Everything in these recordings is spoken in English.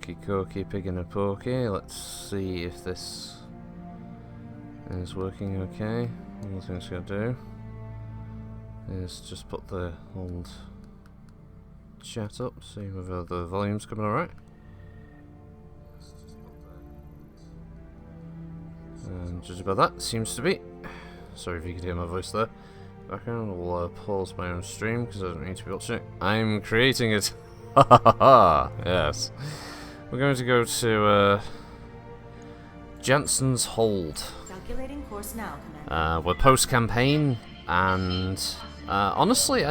Okie dokie, pig in a pokey. Let's see if this is working okay. One of the things I'm going to do is just put the old chat up, see whether the volume's coming alright. And judging by that, seems to be. Sorry if you could hear my voice there. Background, I'll pause my own stream because I don't need to be watching it. I'm creating it! Ha ha ha ha! Yes. We're going to go to Jansen's Hold. Calculating course now, Commander. We're post-campaign, and honestly,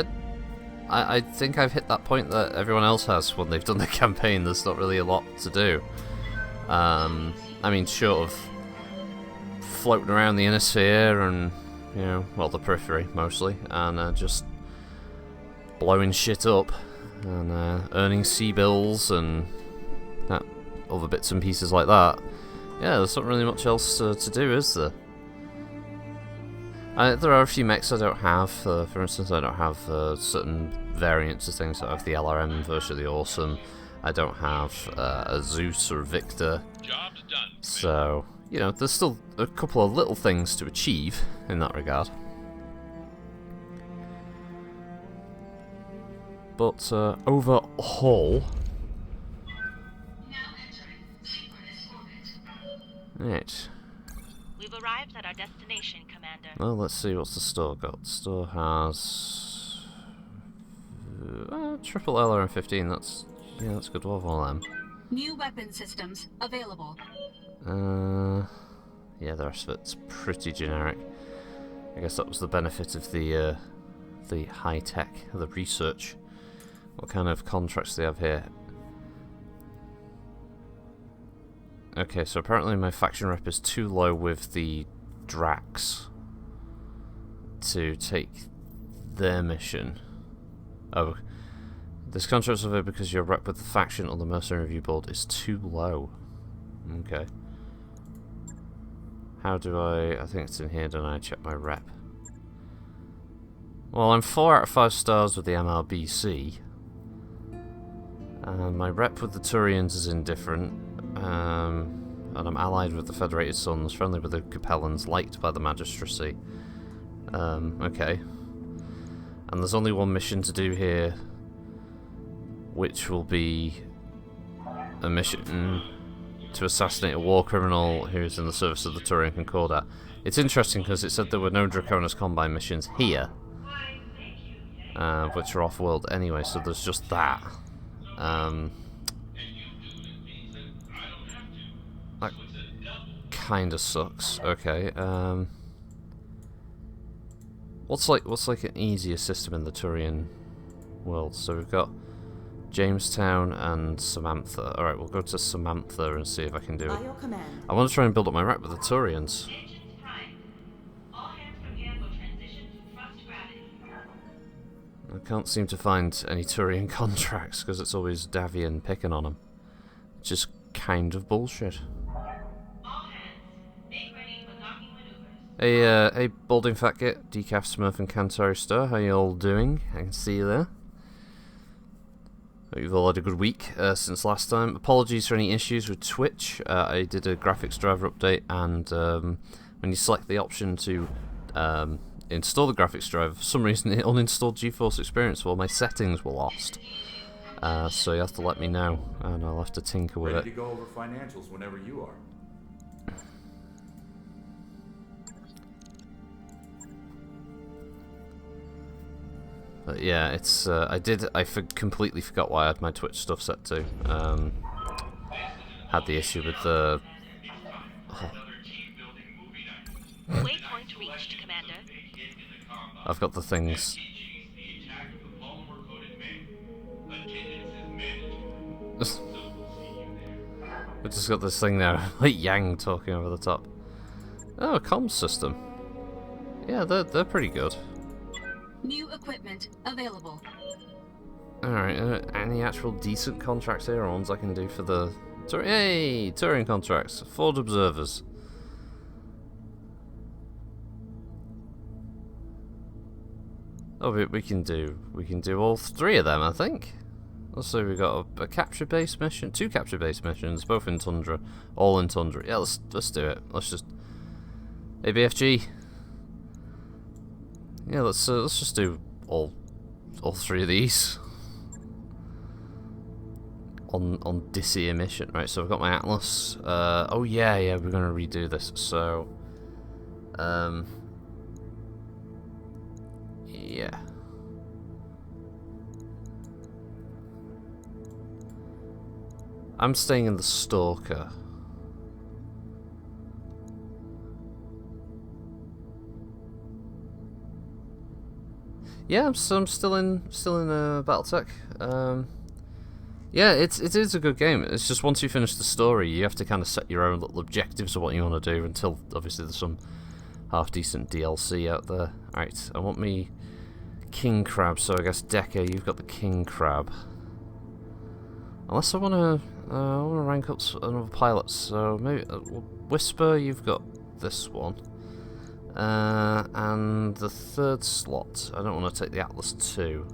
I think I've hit that point that everyone else has when they've done the campaign. There's not really a lot to do. I mean, short of floating around the inner sphere and, you know, well, the periphery mostly, and just blowing shit up and earning sea bills and other bits and pieces like that. Yeah, there's not really much else to do, is there? There are a few mechs I don't have. For instance, I don't have certain variants of things. I don't have the LRM version of the Awesome. I don't have a Zeus or a Victor. Job's done. So, you know, there's still a couple of little things to achieve in that regard. But overall, right. We've arrived at our destination, Commander. Well, let's see what's the store got. The store has triple LRM-15. That's that's good. What of them? New weapon systems available. Yeah, the rest of it's pretty generic. I guess that was the benefit of the high tech, the research. What kind of contracts do they have here? Okay, so apparently my faction rep is too low with the Drax to take their mission. Oh, this contract's over because your rep with the faction on the mercenary review board is too low. Okay. How do I think it's in here, don't I? Check my rep. Well, I'm 4 out of 5 stars with the MRBC. My rep with the Turians is indifferent. And I'm allied with the Federated Sons, friendly with the Capellans, liked by the Magistracy. Okay. And there's only one mission to do here, which will be a mission to assassinate a war criminal who is in the service of the Turian Concordat. It's interesting because it said there were no Draconis Combine missions here, which are off-world anyway, so there's just that. That kind of sucks. Okay. What's like an easier system in the Turian world? So we've got Jamestown and Samantha. All right, we'll go to Samantha and see if I can do it. I want to try and build up my rep with the Turians. I can't seem to find any Turian contracts because it's always Davian picking on them. It's just kind of bullshit. Hey, Balding Fat Git, Decaf Smurf and Cantari Star, how you all doing? I can see you there. Hope you've all had a good week since last time. Apologies for any issues with Twitch. I did a graphics driver update, and when you select the option to install the graphics driver, for some reason it uninstalled GeForce Experience while my settings were lost. So you have to let me know, and I'll have to tinker with it. Ready to go over financials whenever you are. But yeah, it's I completely forgot why I had my Twitch stuff set to. Had the issue with the. Waypoint reached, Commander. I've got the things. We've just got this thing now, like Yang talking over the top. Oh, a comms system. Yeah, they're pretty good. New equipment available. Alright, any actual decent contracts here, or ones I can do for the... Hey! Touring contracts. Ford observers. Oh, we can do all 3 of them, I think. Also, we got a capture base mission, 2 capture base missions, both in Tundra, all in Tundra. Yeah, let's do it. Let's just ABFG. Yeah, let's just do all 3 of these on this here mission. Right, so I've got my Atlas. Oh yeah, we're gonna redo this. So, yeah. I'm staying in the Stalker. Yeah, I'm still in Battletech. Yeah, it is a good game. It's just once you finish the story, you have to kind of set your own little objectives of what you want to do. Until obviously there's some half decent DLC out there. Alright, I want me King Crab. So I guess Decker, you've got the King Crab. Unless I want to rank up another pilot, so maybe Whisper, you've got this one, and the 3rd slot. I don't want to take the Atlas 2.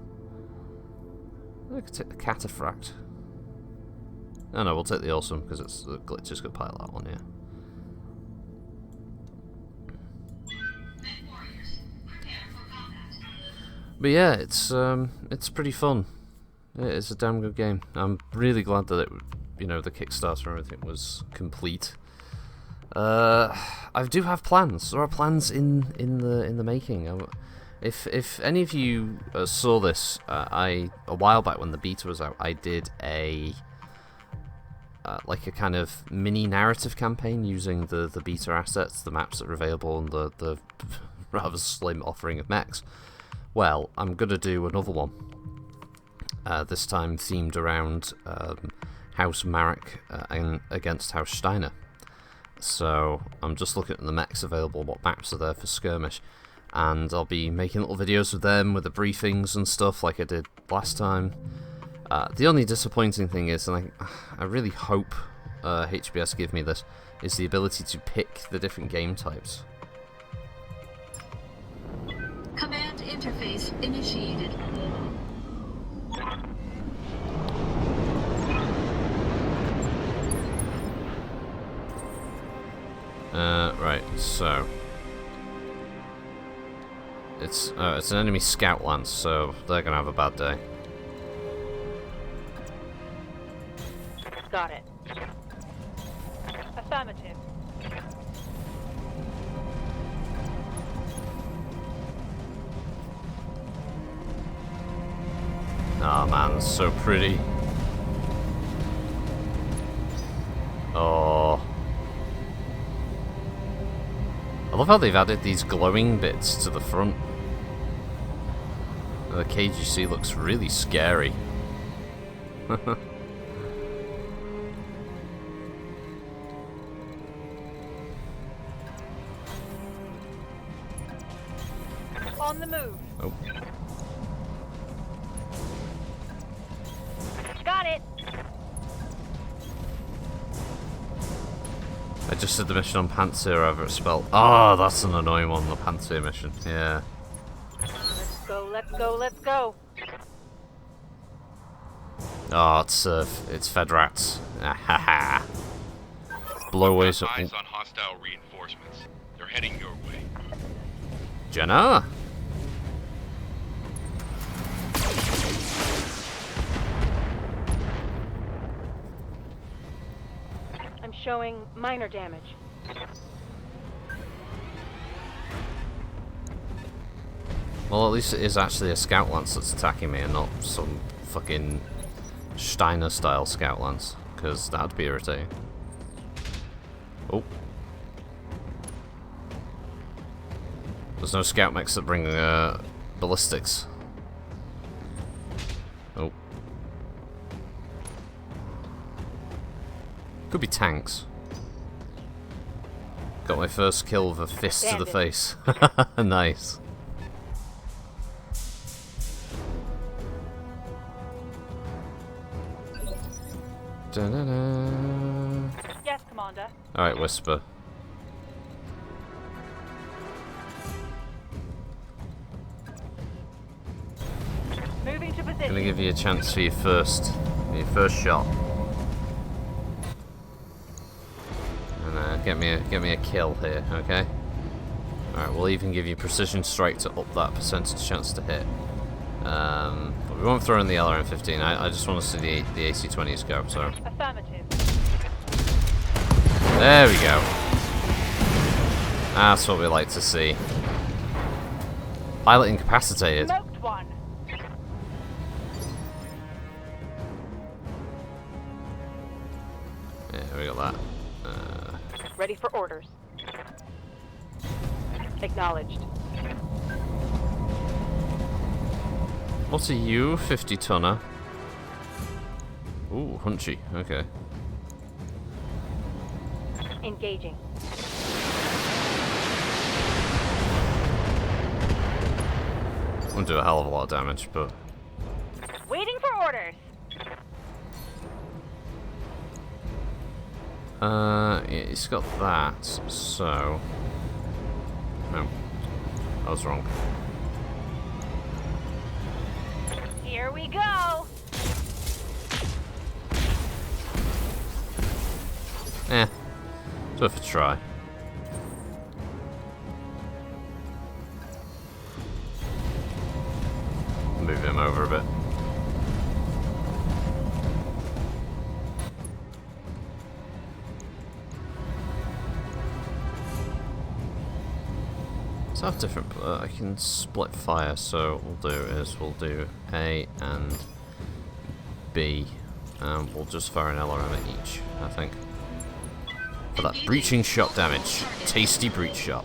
I could take the Cataphract. Oh no, we'll take the Awesome because it's the glitches could pilot that one, yeah. But yeah, it's pretty fun. It's a damn good game. I'm really glad that the Kickstarter and everything was complete. I do have plans. There are plans in the making. If any of you saw this, a while back when the beta was out, I did a like a kind of mini narrative campaign using the beta assets, the maps that are available, and the rather slim offering of mechs. Well, I'm gonna do another one. This time themed around House Marek against House Steiner. So I'm just looking at the mechs available, what maps are there for skirmish, and I'll be making little videos with them with the briefings and stuff like I did last time. The only disappointing thing is, and I really hope HBS give me this, is the ability to pick the different game types. Command interface initiated. Right, so it's an enemy scout lance, so they're gonna have a bad day. Got it. Affirmative. Oh man, it's so pretty. Oh. I love how they've added these glowing bits to the front. The KGC looks really scary. On the move. Oh. Got it. I just did the mission on Panzer, however it's spelled. Oh, that's an annoying one, the Panzer mission. Yeah. Let's go, let's go, let's go. Oh, it's Fed Rats. Haha. Blowaways. Eyes on hostile reinforcements. They're heading your way. Jenna. I'm showing minor damage. Well, at least it is actually a scout lance that's attacking me and not some fucking Steiner style scout lance, because that'd be irritating. Oh. There's no scout mechs that bring ballistics. Oh. Could be tanks. Got my first kill with a fist to the face. Nice. Da-da-da. Yes, Commander. Alright, Whisper. Moving to position. Gonna give you a chance for your first shot. And get me a kill here, okay? Alright, we'll even give you precision strike to up that percentage chance to hit. But we won't throw in the LRM-15. I just want to see the AC-20s go, so... Affirmative. There we go. That's what we like to see. Pilot incapacitated. Smoked one. Yeah, we got that. Ready for orders. Acknowledged. What are you? 50-tonner. Ooh, hunchy. Okay. Engaging. Won't do a hell of a lot of damage, but... Waiting for orders. Yeah, it's got that, so... No. I was wrong. Here we go. It's worth a try. Move him over a bit. Let's have different. I can split fire, so what we'll do is we'll do A and B, and we'll just fire an LRM at each, I think. For that breaching shot damage. Tasty breach shot.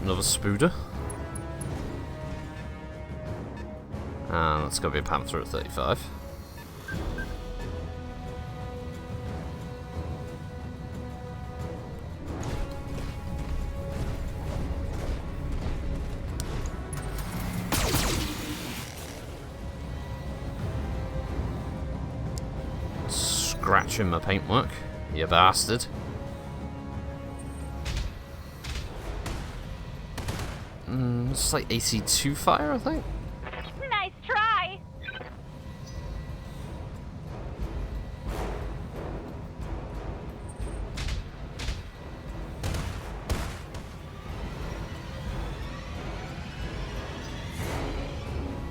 Another spooder. And that's got to be a Panther at 35. Scratching my paintwork, you bastard. It's like AC2 fire, I think. Nice try.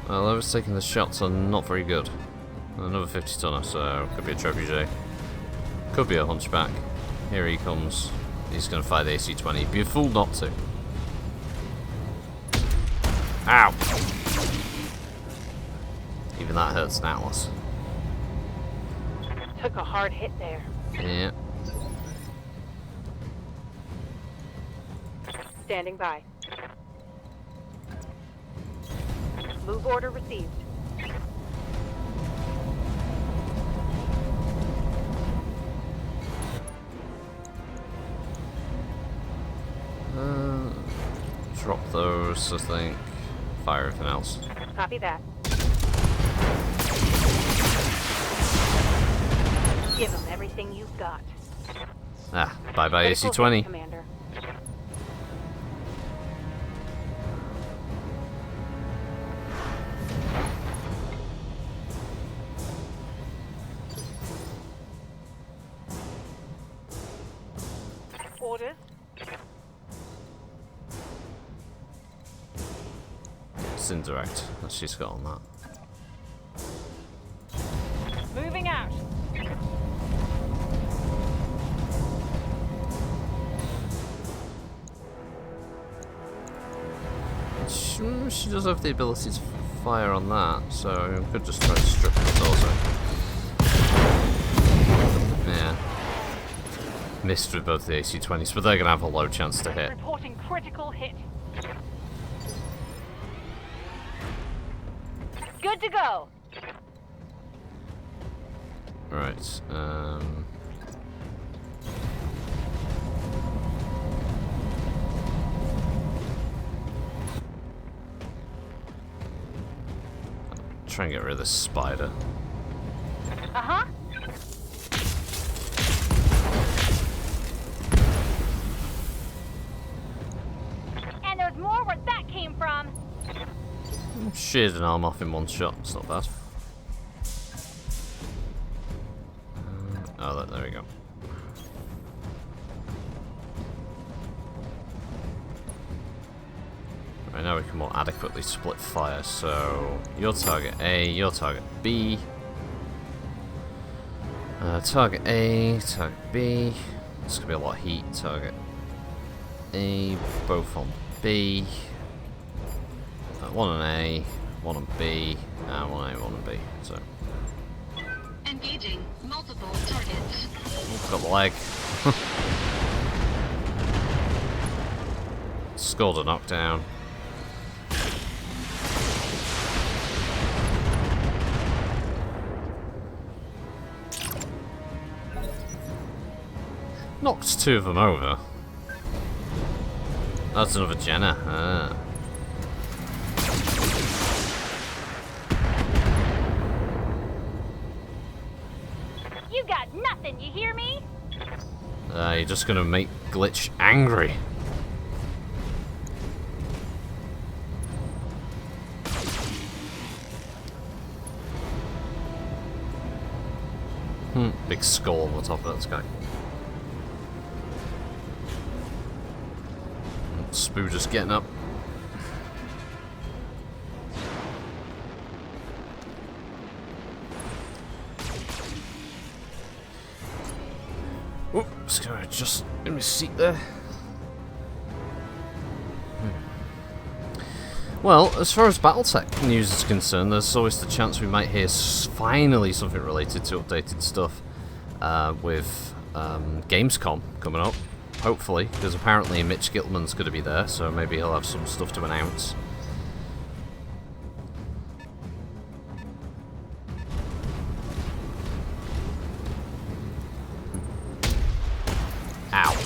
Well, whoever's taking the shots are not very good. Another 50-tonner, so could be a trebuchet. Could be a hunchback. Here he comes. He's going to fire the AC-20. Be a fool not to. Ow! Even that hurts an Atlas. Took a hard hit there. Yeah. Standing by. Move order received. Drop those, I think. Fire everything else. Copy that. Give them everything you've got. Ah, bye-bye Critical hit, AC-20. Commander. Orders. It's indirect. That's she's got on that. Moving out. She does have the ability to fire on that, so we could just try to strip the torso. Yeah. Missed with both the AC-20s, but they're going to have a low chance to hit. Reporting critical hit. Good to go. Right, try and get rid of this spider. Uh-huh. And there's more where that came from. Sheared an arm off in one shot. It's not bad. Oh, there we go. Right, now we can more adequately split fire. So, your target A, your target B. Target A, target B. This could be a lot of heat. Target A, both on B. One on A, one on B, and one A, one on B. So. Engaging multiple targets. Got the leg. Scored a knockdown. Knocked two of them over. That's another Jenna. Ah. You got nothing, you hear me? You're just gonna make Glitch angry. Big skull on the top of that guy. Spoo just getting up. Oh, just gonna adjust in my seat there. Well, as far as Battletech news is concerned, there's always the chance we might hear finally something related to updated stuff with Gamescom coming up. Hopefully, because apparently Mitch Gilman's going to be there, so maybe he'll have some stuff to announce. Ow.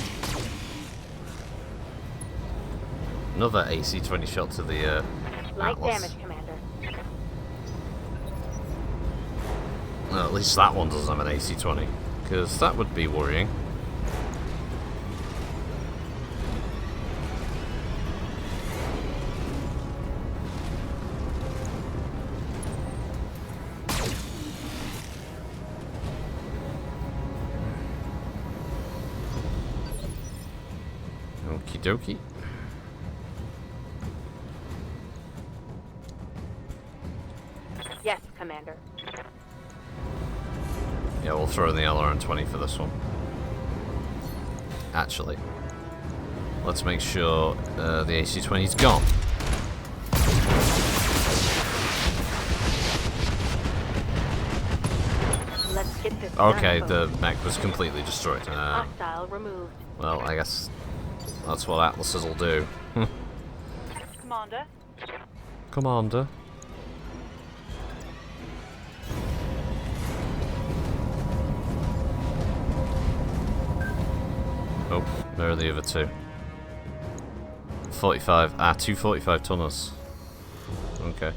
Another AC-20 shot to the Light Atlas. damage, Commander. Well, at least that one doesn't have an AC-20, because that would be worrying. Okie dokie. Yes, Commander. Yeah, we'll throw in the LRM-20 for this one. Actually, let's make sure the AC-20's gone. Let's get this Okay, done, the folks. mech was completely destroyed. Hostile removed. Well, I guess that's what Atlases will do. Commander. Commander. Oh, there are the other two. 45. Ah, 245 tonners. Okay.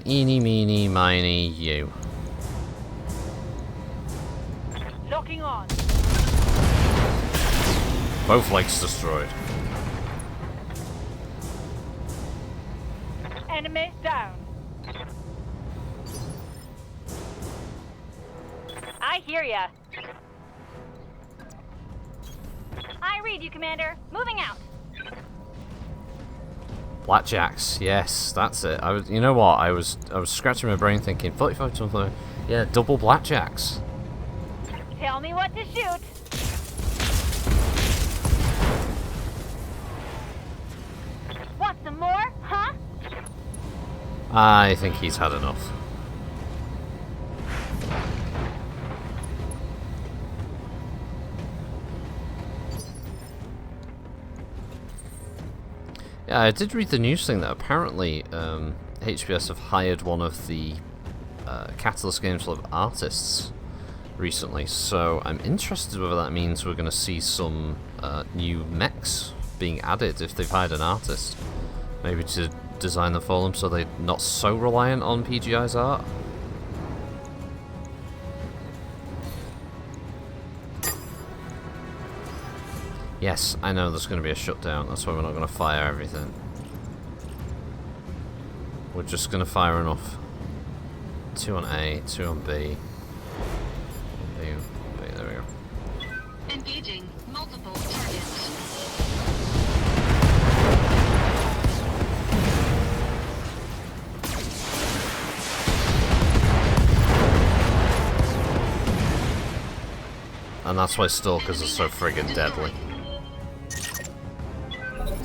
Eeny, meeny, miny, you. Locking on. Both legs destroyed. Enemy down. I hear ya. I read you, Commander. Moving out. Blackjacks, yes, that's it. You know what? I was scratching my brain thinking 45 something. Yeah, double blackjacks. Tell me what to shoot. Want some more, huh? I think he's had enough. Yeah, I did read the news thing that apparently HBS have hired one of the Catalyst Games Club artists recently, so I'm interested whether that means we're going to see some new mechs being added if they've hired an artist. Maybe to design them for them so they're not so reliant on PGI's art. Yes, I know there's going to be a shutdown, that's why we're not going to fire everything. We're just going to fire enough. 2 on A, 2 on B. B, there we go. Engaging multiple targets. And that's why stalkers are so friggin' deadly.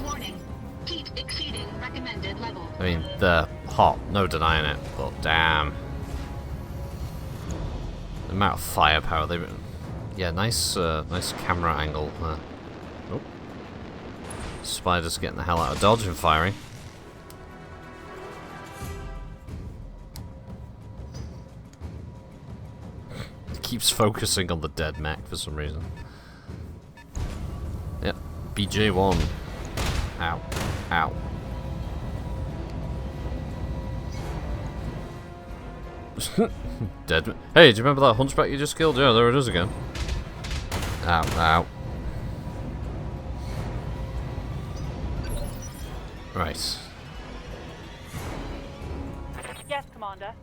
Warning. Heat exceeding recommended level. I mean, they're hot, no denying it, but damn. The amount of firepower they've... Yeah, nice camera angle there. Oh. Spider's getting the hell out of dodge and firing. Keeps focusing on the dead mech for some reason. Yep, BJ1. Ow. Ow. Dead. Hey, do you remember that hunchback you just killed? Yeah, there it is again. Ow, ow. Right. Yes, Commander.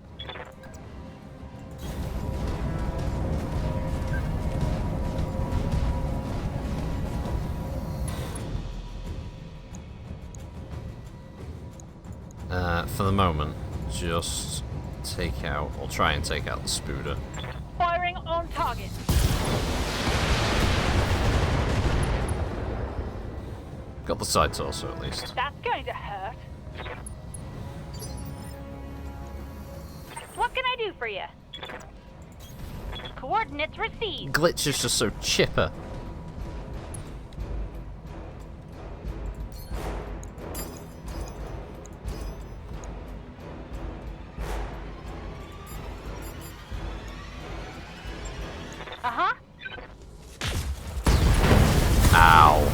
For the moment, just take out, or try and take out the Spooder. Firing on target. Got the side torso at least. That's going to hurt. What can I do for you? Coordinates received. Glitch is just so chipper. Uh-huh. Ow.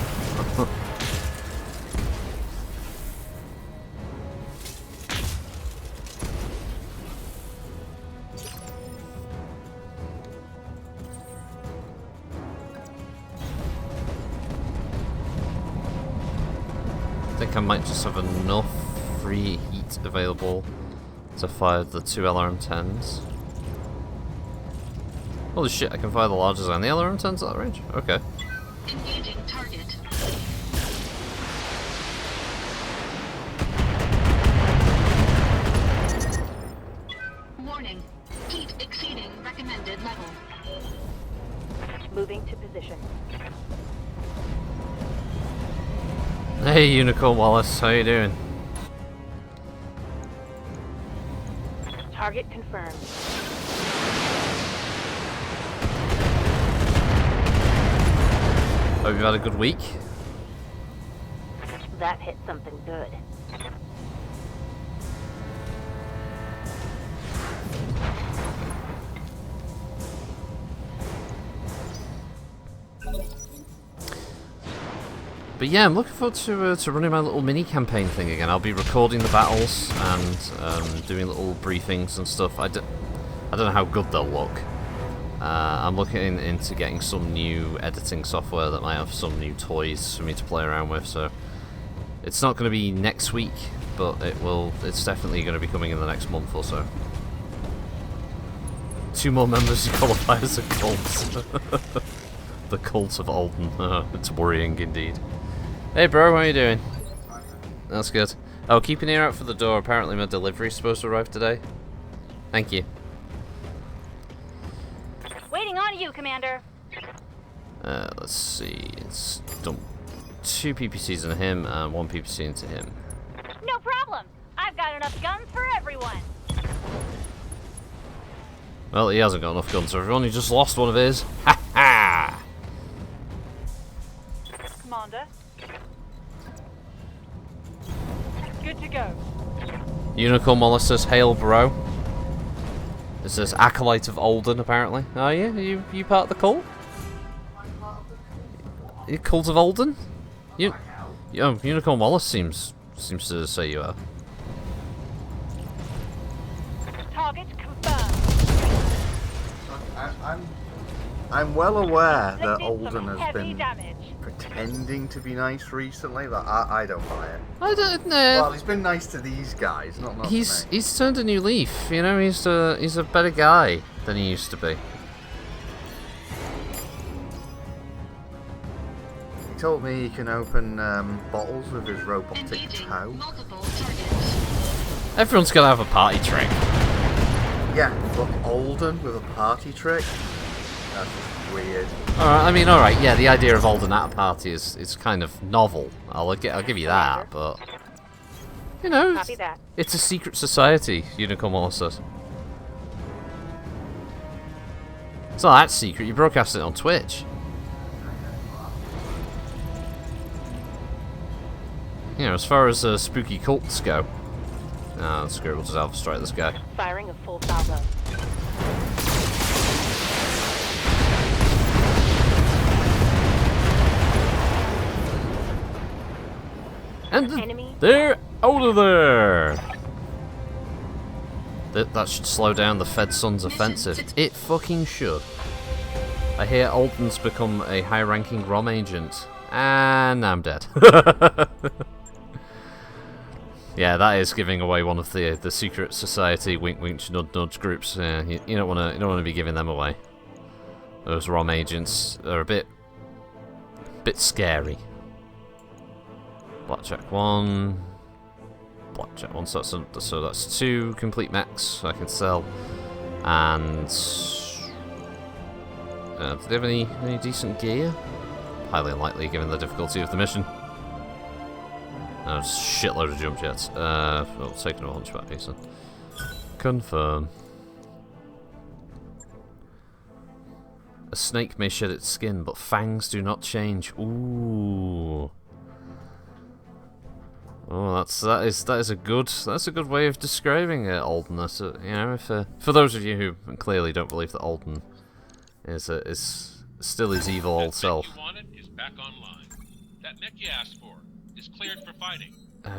I think I might just have enough free heat available to fire the 2 LRM-10s. Holy shit, I can fire the largest and the LRM-10s at that range? Okay. Engaging target. Warning. Heat exceeding recommended level. Moving to position. Hey Unicorn Wallace, how you doing? Target confirmed. Hope you've had a good week. That hit something good. But yeah, I'm looking forward to running my little mini campaign thing again. I'll be recording the battles and doing little briefings and stuff. I don't know how good they'll look. I'm looking into getting some new editing software that might have some new toys for me to play around with. So it's not going to be next week, but it's definitely going to be coming in the next month or so. 2 more members qualify as a cult. The cult of Alden. It's worrying indeed. Hey bro, how are you doing? That's good. Oh, keep an ear out for the door. Apparently my delivery's supposed to arrive today. Thank you. Waiting on you, Commander. Let's see. It's dump 2 PPCs into him and 1 PPC into him. No problem. I've got enough guns for everyone. Well, he hasn't got enough guns for everyone. He just lost one of his. Ha ha! Commander. Good to go. Unicorn Wallace says, "Hail, bro." It says Acolyte of Alden, apparently. Are you? Are you part of the cult? You cult of Alden? Unicorn Wallace seems to say you are. Target confirmed. I'm well aware that Inflicted some Alden has heavy been damage. pretending to be nice recently, but I don't buy it. I don't know. Well, he's been nice to these guys, not to me. He's turned a new leaf. You know, he's a better guy than he used to be. He told me he can open bottles with his robotic Engaging toe. multiple targets. Everyone's gotta have a party trick. Yeah, look, Alden with a party trick. That's just weird. Alright, yeah, the idea of Alden at a party is kind of novel. I'll give you that, but you know, Copy that. it's a secret society. Unicorn Wallace says. It's not that secret. You broadcast it on Twitch. You know, as far as spooky cults go. Ah, screw it, we'll just alpha strike this guy. Firing a full salvo. And Enemy. they're out of there! That should slow down the Fed Sun's offensive. It fucking should. I hear Alden's become a high-ranking ROM agent. And I'm dead. Yeah, that is giving away one of the secret society wink wink nudge nudge groups. Yeah, you don't want to be giving them away. Those ROM agents are a bit scary. Blackjack 1. Blackjack 1, so that's 2 complete mechs I can sell. And do they have any decent gear? Highly unlikely given the difficulty of the mission. No, just a shitload of jump jets. Well, taking a hunchback piece then. Confirm. A snake may shed its skin, but fangs do not change. Ooh. Oh, that is a good way of describing Alden. You know, for those of you who clearly don't believe that Alden is still his evil old self. That mech you wanted is back online. That mech you asked for is cleared for fighting.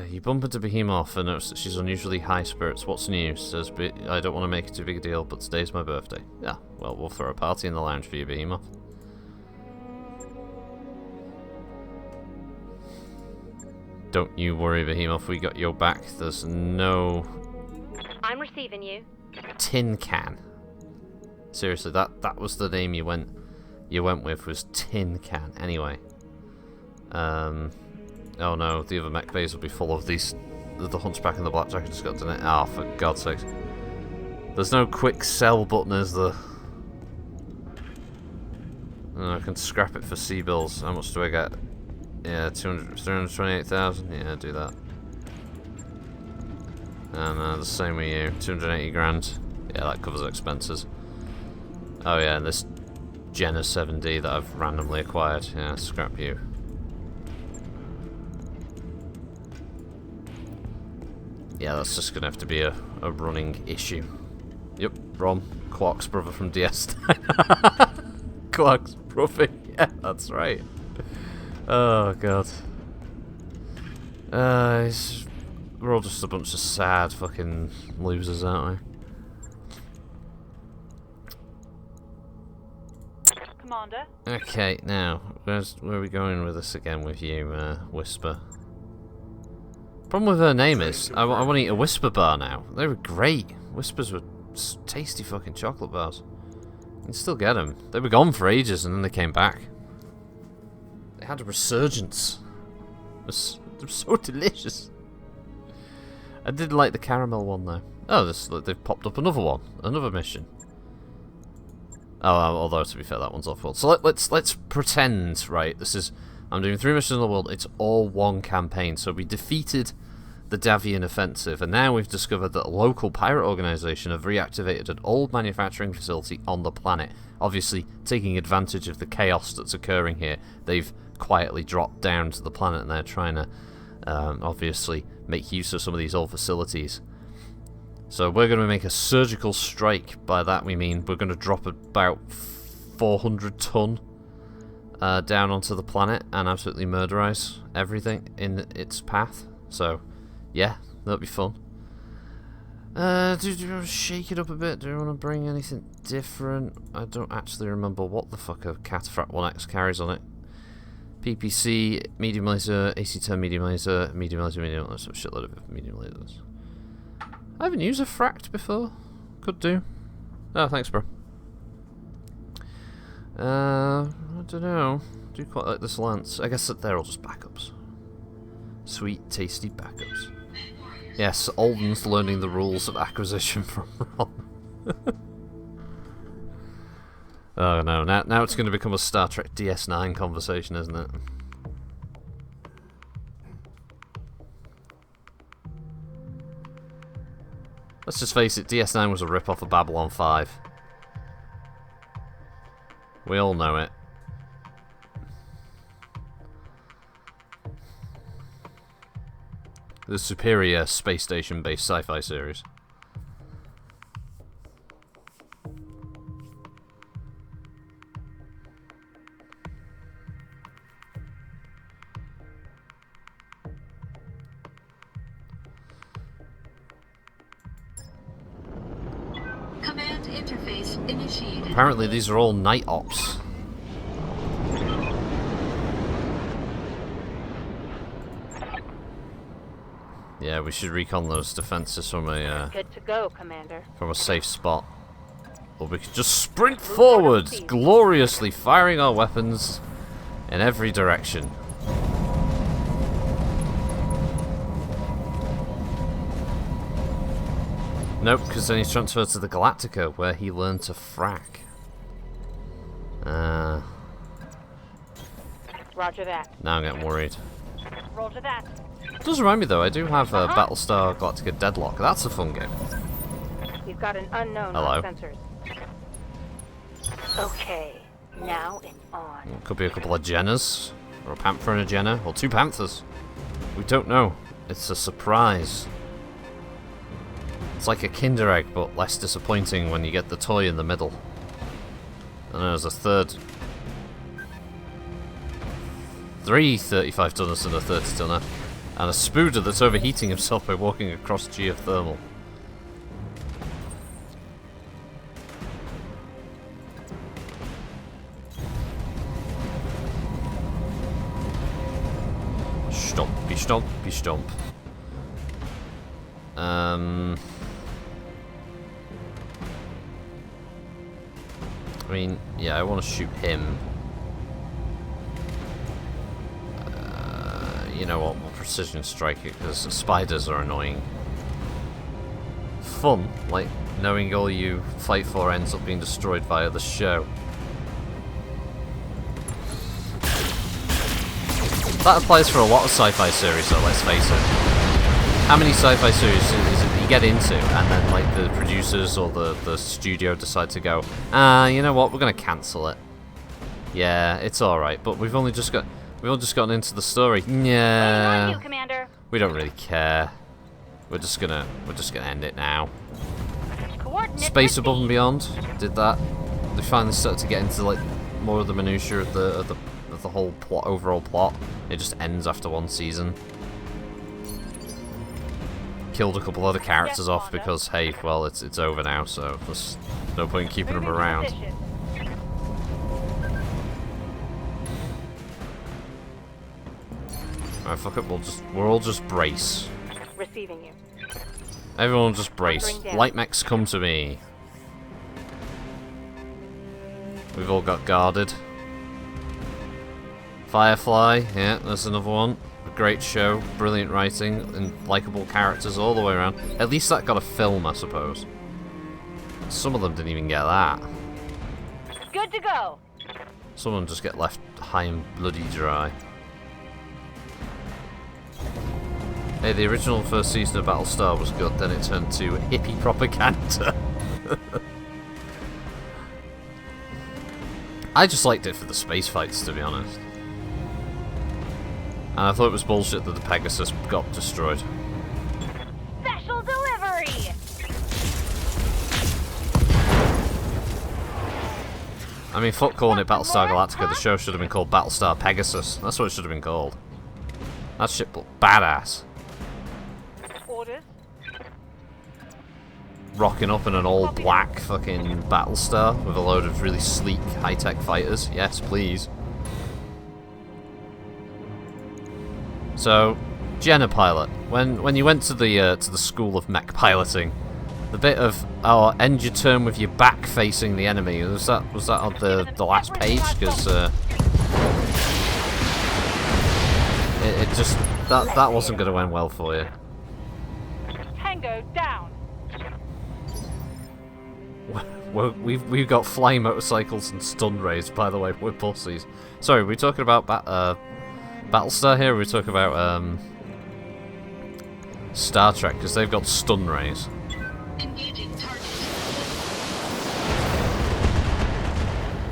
You bump into Behemoth and notice that she's unusually high spirits. What's new? Says, I don't want to make it too big a deal, but today's my birthday. Yeah, well, we'll throw a party in the lounge for you, Behemoth. Don't you worry, Behemoth, we got your back. There's no... I'm receiving you. Tin Can. Seriously, that was the name you went with, was Tin Can. Anyway. Oh no, the other mech bays will be full of these... The Hunchback and the Blackjack just got done it. Oh, for God's sake. There's no quick sell button, is there? Oh, I can scrap it for C-bills. How much do I get? Yeah, 328,000. Yeah, do that. And the same with you. 280 grand. Yeah, that covers expenses. Oh yeah, and this Jenna 7D that I've randomly acquired. Yeah, scrap you. Yeah, that's just gonna have to be a running issue. Yep, Rom, Quark's brother from DS. Quark's brother, yeah, that's right. Oh god. We're all just a bunch of sad fucking losers, aren't we? Commander. Okay, now, where are we going with this again with you, Whisper? Problem with her name is, I want to eat a Whisper bar now. They were great. Whispers were tasty fucking chocolate bars. You can still get them. They were gone for ages and then they came back. They had a resurgence. They were so delicious. I did like the caramel one though. Oh, they've popped up another one. Another mission. Oh, although to be fair, that one's off-world. So let's pretend, right, this is... I'm doing 3 missions in the world, it's all one campaign. So we defeated the Davian offensive, and now we've discovered that a local pirate organisation have reactivated an old manufacturing facility on the planet. Obviously, taking advantage of the chaos that's occurring here, they've quietly dropped down to the planet and they're trying to, obviously, make use of some of these old facilities. So we're going to make a surgical strike. By that we mean we're going to drop about 400 ton down onto the planet and absolutely murderize everything in its path. So, yeah, that'll be fun. Do you want to shake it up a bit? Do you want to bring anything different? I don't actually remember what the fuck a Cataphract 1X carries on it. PPC, medium laser, AC-10 medium laser, medium laser, medium laser, a shitload of medium lasers. I haven't used a fract before. Could do. Oh, thanks, bro. I don't know. Do quite like this lance. I guess that they're all just backups. Sweet, tasty backups. Yes, Alden's learning the rules of acquisition from Ron. Oh no, now it's going to become a Star Trek DS9 conversation, isn't it? Let's just face it, DS9 was a rip-off of Babylon 5. We all know it. The superior space station-based sci-fi series. Command interface initiated. Apparently these are all night ops. Yeah, we should recon those defenses from a Good to go, Commander. from a safe spot. Or we could just sprint forward, gloriously firing our weapons in every direction. Nope, because then he's transferred to the Galactica, where he learned to frack. Roger that. Now I'm getting worried. Roger that. It does remind me though, I do have Battlestar Galactica Deadlock. That's a fun game. We've got an unknown Hello. on sensors. Okay, now it's on. Could be a couple of Jennas, or a Panther and a Jenna, or two Panthers. We don't know. It's a surprise. It's like a Kinder Egg, but less disappointing when you get the toy in the middle. And there's a third. 3 35-tonners and a 30-tonner. And a Spooder that's overheating himself by walking across geothermal. Stompy stompy stomp. I mean, yeah, I want to shoot him. You know what, we'll precision strike it, because spiders are annoying. Fun, like knowing all you fight for ends up being destroyed via the show. That applies for a lot of sci-fi series though, let's face it. How many sci-fi series is it that you get into, and then like the producers or the studio decide to go, you know what, we're gonna cancel it. Yeah, it's alright, but we've all just gotten into the story. Waiting on Yeah. you, Commander. We don't really care. We're just gonna end it now. Coordinates Space Above and received. Beyond did that. They finally started to get into like more of the minutiae of the whole plot, overall plot. It just ends after one season. Killed a couple other characters off because hey, well it's over now, so there's no point in keeping them Moving to around. position. Alright, fuck it. We'll all just brace. Receiving you. Everyone just brace. Hunkering down. Light mechs come to me. We've all got guarded. Firefly, yeah, there's another one. A great show, brilliant writing, and likable characters all the way around. At least that got a film, I suppose. Some of them didn't even get that. Good to go. Some of them just get left high and bloody dry. Hey, the original first season of Battlestar was good, then it turned to hippie propaganda. I just liked it for the space fights, to be honest. And I thought it was bullshit that the Pegasus got destroyed. Special delivery. I mean, fuck calling it Battlestar Galactica, the show should have been called Battlestar Pegasus. That's what it should have been called. That shit looked badass. Orders. Rocking up in an all-black fucking Battlestar with a load of really sleek, high-tech fighters. Yes, please. So, Jenna Pilot, when you went to the school of mech piloting, the bit of end your turn with your back facing the enemy, was that on the last page? Because it just that wasn't going to end well for you. Tango down. Well, we've got flying motorcycles and stun rays. By the way, we're pussies. Sorry, we're talking about Battlestar here. Or we're talking about Star Trek because they've got stun rays. Engaging target.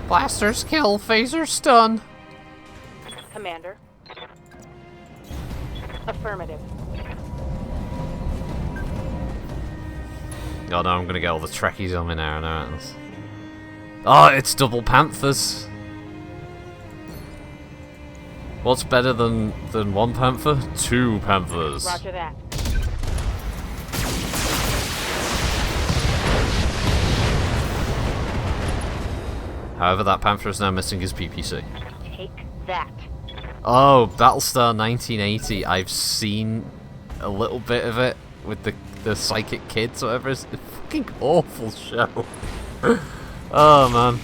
Blasters kill, phaser stun. Commander. Affirmative. Oh no, I'm gonna get all the Trekkies on me now. I know it. Oh, it's double Panthers. What's better than one Panther? Two Panthers. Roger that. However, that Panther is now missing his PPC. Take that. Oh, Battlestar 1980. I've seen a little bit of it with the psychic kids, whatever. It's a fucking awful show. Oh man,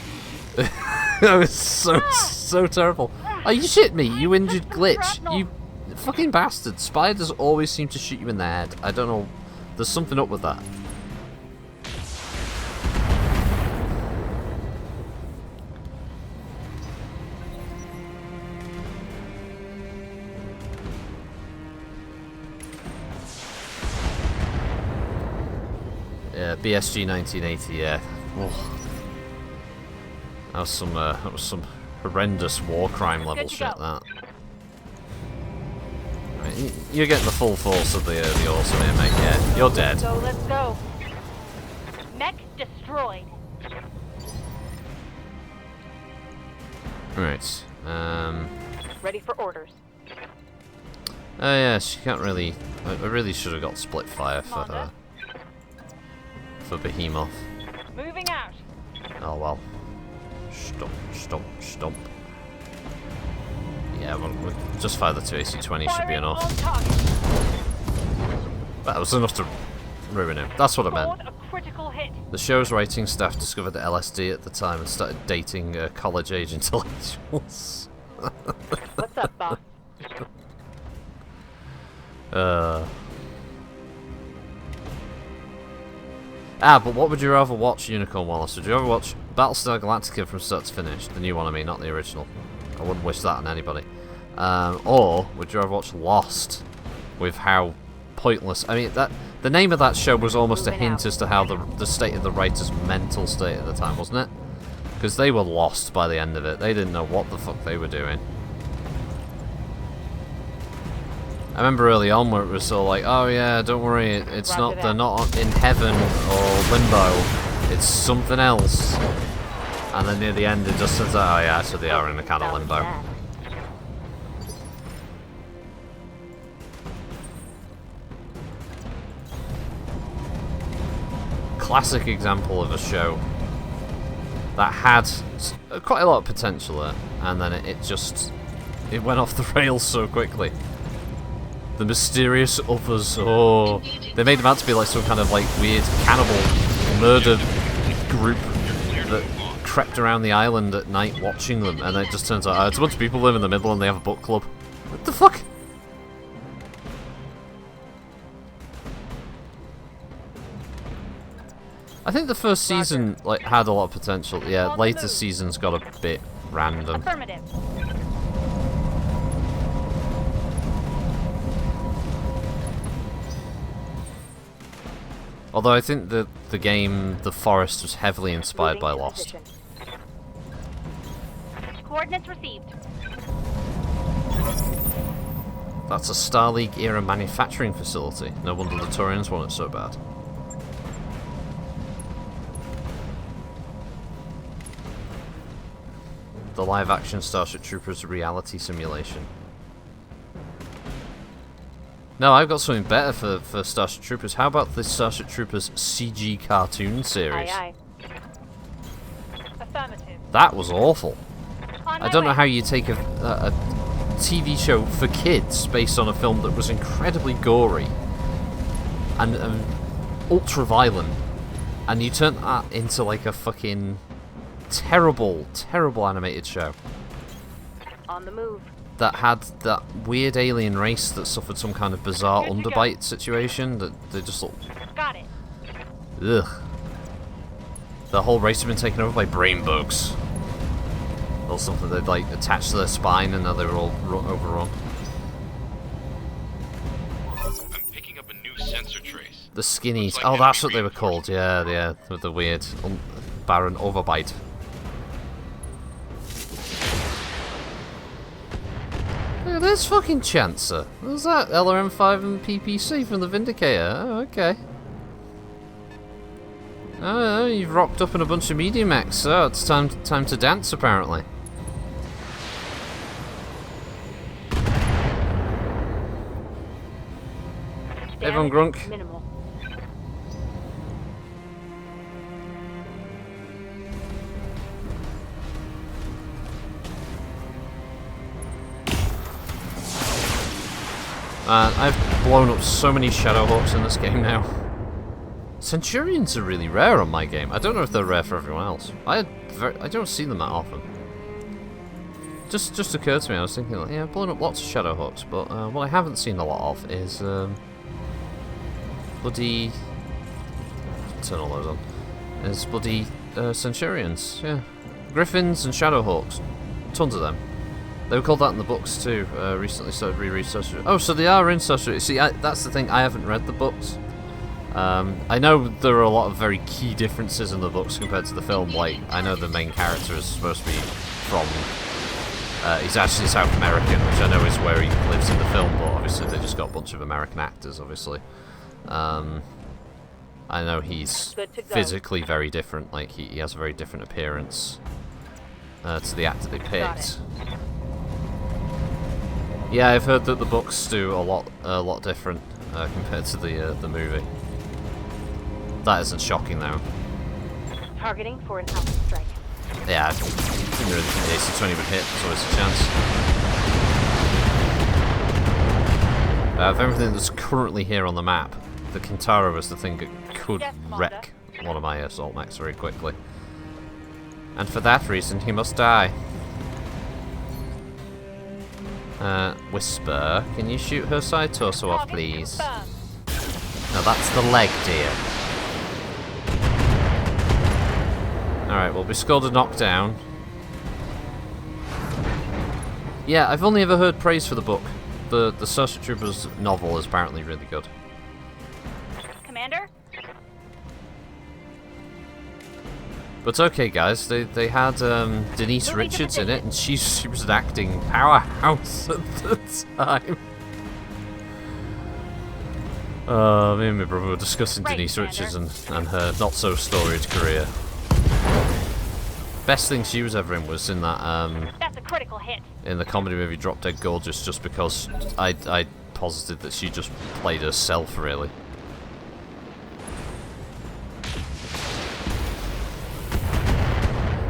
that was so terrible. Are you shitting me? You injured Glitch. You fucking bastard. Spiders always seem to shoot you in the head. I don't know. There's something up with that. Yeah, BSG 1980. Yeah. Oh. That was some horrendous war crime level shit. That. I mean, you're getting the full force of the awesome here, mate. Yeah, you're dead. Let's go. Mech destroyed. Right. Ready for orders. Oh yeah, she can't really. I really should have got split fire for her. For Behemoth. Moving out. Oh well. Stomp. Yeah, we'll just fire the 2 AC-20 should be enough. That was enough to ruin him. That's what I meant. A critical hit. The show's writing staff discovered LSD at the time and started dating college-age intellectuals. What's up, boss? But what would you rather watch, Unicorn Wallace? Would you rather watch Battlestar Galactica from start to finish? The new one, I mean, not the original. I wouldn't wish that on anybody. Or would you rather watch Lost? With how pointless... I mean, the name of that show was almost a hint as to how the state of the writer's mental state at the time, wasn't it? Because they were lost by the end of it. They didn't know what the fuck they were doing. I remember early on where it was all like, oh yeah, don't worry, it's not, they're not in heaven or limbo, it's something else. And then near the end it just says, oh yeah, so they are in a kind of limbo. Classic example of a show that had quite a lot of potential there, and then it went off the rails so quickly. The Mysterious Others. Oh, they made them out to be like some kind of like weird cannibal murder group that crept around the island at night watching them, and then it just turns out it's a bunch of people live in the middle and they have a book club. What the fuck? I think the first season like had a lot of potential. Yeah, later seasons got a bit random. Affirmative. Although I think that the game, The Forest, was heavily inspired by Lost. Coordinates received. That's a Star League era manufacturing facility. No wonder the Turians want it so bad. the live-action Starship Troopers reality simulation. No, I've got something better for Starship Troopers. How about the Starship Troopers CG cartoon series? Aye, aye. Affirmative. That was awful. On I my don't know way. how you take a TV show for kids based on a film that was incredibly gory and ultra violent, and you turn that into like a fucking terrible, terrible animated show On the move. that had that weird alien race that suffered some kind of bizarre Good to go. underbite situation that they just look. Got it. Ugh. The whole race had been taken over by brain bugs. Or something they'd like attached to their spine and now they were all overrun. I'm picking up a new sensor trace. The skinnies. Looks like Oh, enemy that's what they were called. Yeah, yeah. With the weird barren overbite. Look at this fucking chancer. What's that? LRM-5 and PPC from the Vindicator. Oh, okay. Oh, you've rocked up in a bunch of media mechs. So it's time to dance, apparently. Everyone grunk. Minimal. I've blown up so many Shadowhawks in this game now. Centurions are really rare on my game. I don't know if they're rare for everyone else. I don't see them that often. Just occurred to me, I was thinking, like, yeah, I've blown up lots of Shadowhawks, but what I haven't seen a lot of is bloody... turn all those on. Is bloody Centurions, yeah. Griffins and Shadowhawks. Tons of them. They were called that in the books too, recently started reread Sorcery. Oh, so they are in Sorcery. See, that's the thing, I haven't read the books. I know there are a lot of very key differences in the books compared to the film. Like, I know the main character is supposed to be from... he's actually South American, which I know is where he lives in the film, but obviously they just got a bunch of American actors, obviously. I know he's Good to go. physically very different, like he has a very different appearance to the actor they picked. Yeah, I've heard that the books do a lot different compared to the movie. That isn't shocking though. Targeting for an alpha strike. Yeah, I didn't really think the AC-20 would hit. There's always a chance. Of everything that's currently here on the map, the Kintaro is the thing that could Yes, Commander. wreck one of my assault mechs very quickly. And for that reason, he must die. Whisper, can you shoot her side torso off, Target please? confirmed. No, that's the leg, dear. Alright, well, we scored a knockdown. Yeah, I've only ever heard praise for the book. The Starship Troopers novel is apparently really good. Commander? But okay, guys, they had Denise Moving to Richards in it, position. and she was an acting powerhouse at the time. Me and my brother were discussing Right, Denise Commander. Richards and her not-so-storied career. Best thing she was ever in was in that That's a critical hit. in the comedy movie Drop Dead Gorgeous, just because I posited that she just played herself, really.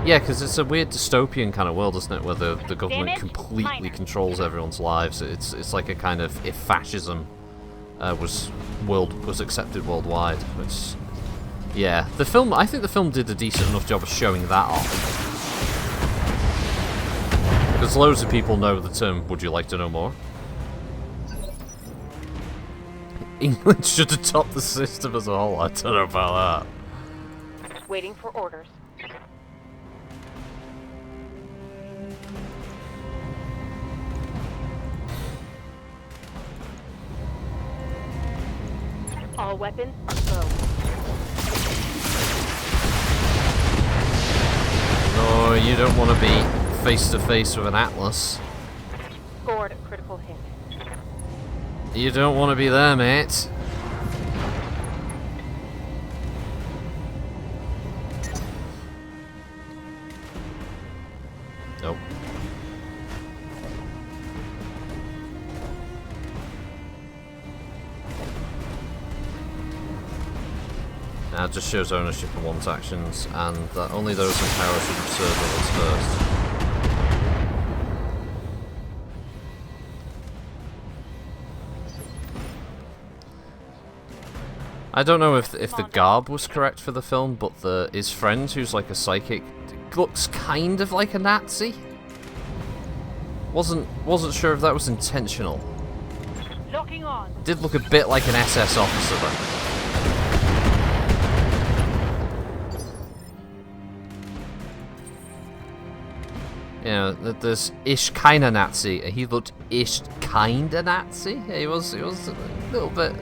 Yeah, because it's a weird dystopian kind of world, isn't it, where the government Damage completely minor. controls everyone's lives. It's like a kind of if fascism was accepted worldwide, which... Yeah, I think the film did a decent enough job of showing that off. Because loads of people know the term, would you like to know more? England should have topped the system as a whole, I don't know about that. Waiting for orders. All weapons low. No, you don't want to be face to face with an Atlas. Scored a critical hit. You don't want to be there, mate. Nope. just shows ownership of one's actions, and that only those in power should observe others first. I don't know if the garb was correct for the film, but his friend, who's like a psychic, looks kind of like a Nazi. Wasn't sure if that was intentional. Locking on. Did look a bit like an SS officer though. You know, there's ish kinda Nazi, and he looked ish kinda Nazi. He was a little bit.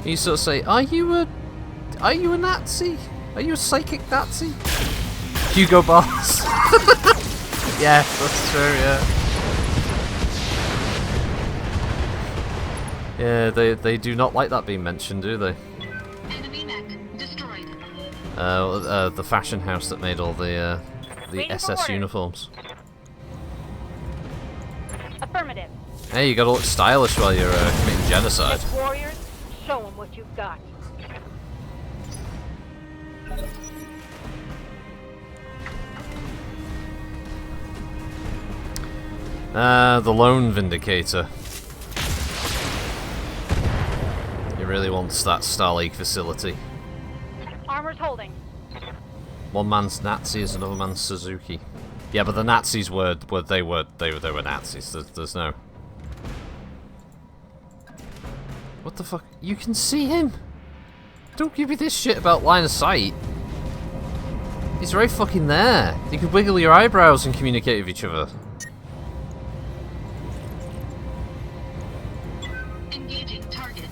You sort of say, are you a Nazi? Are you a psychic Nazi? Hugo Boss. Yeah, that's true, yeah. Yeah, they do not like that being mentioned, do they? Enemy mech destroyed. The fashion house that made all the SS uniforms. Affirmative. Hey, you gotta look stylish while you're committing genocide. Yes, warriors, show them what you've got. The lone vindicator. He really wants that Starlink facility. Armor's holding. One man's Nazi is another man's Suzuki. Yeah, but the Nazis were Nazis. There's no. What the fuck? You can see him. Don't give me this shit about line of sight. He's right fucking there. You can wiggle your eyebrows and communicate with each other. Engaging target.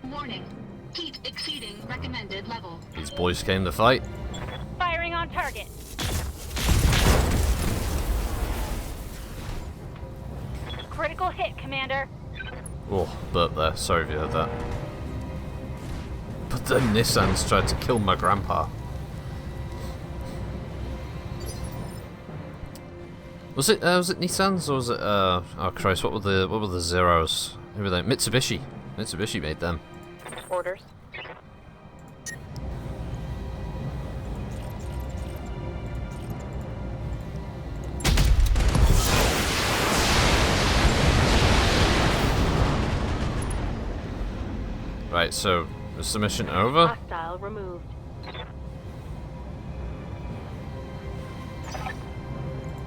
Warning. Heat exceeding recommended level. These boys came to fight. Firing on target. Critical hit, Commander. Oh, burp there. Sorry if you heard that. But then Nissan's tried to kill my grandpa. Was it Nissan's or was it oh Christ, what were the zeros? Who were they? Mitsubishi. Mitsubishi made them. Orders. Right, so is the mission over? Hostile removed.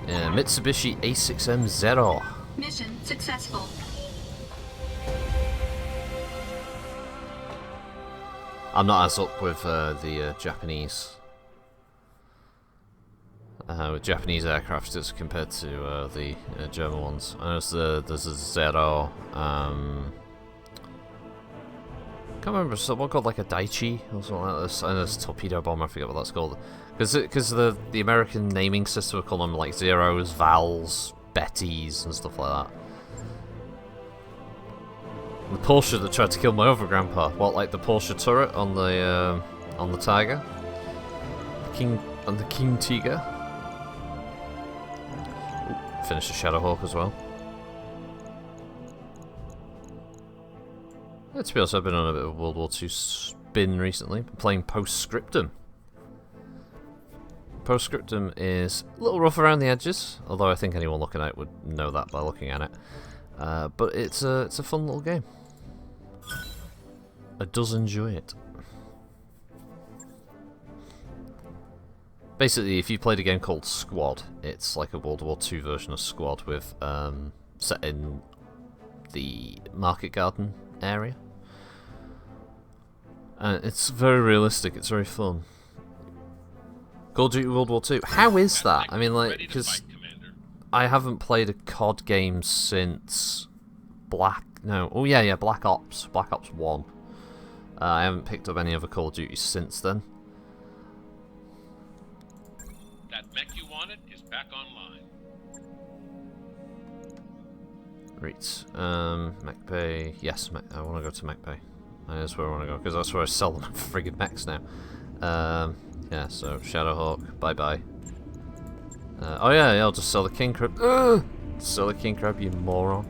Yeah, Mitsubishi A6M Zero. Mission successful. I'm not as up with the Japanese aircraft as compared to the German ones. I know there's a Zero. I can't remember someone called like a Daiichi or something like this. I know it's a torpedo bomb. I forget what that's called. Because the American naming system would call them like Zeros, Vals, Bettys, and stuff like that. The Porsche that tried to kill my other grandpa. What, like the Porsche turret on the Tiger? The King Tiger. Ooh, finished the Shadowhawk as well. Yeah, to be honest, I've been on a bit of a World War II spin recently. Been playing Postscriptum. Postscriptum is a little rough around the edges, although I think anyone looking at it would know that by looking at it. But it's a fun little game. I does enjoy it. Basically, if you played a game called Squad, it's like a World War II version of Squad with set in the market garden area. It's very realistic. It's very fun. Call of Duty World War II. How is that? I mean, like, because I haven't played a COD game since Black Ops 1. I haven't picked up any other Call of Duty since then. That mech you wanted is back online. Right, Mech Bay. Yes, I want to go to Mech Bay. That's where I want to go, because that's where I sell them friggin' mechs now. Yeah, so Shadowhawk, bye bye. Oh yeah, I'll just sell the King Crypt. Silly king crab, you moron.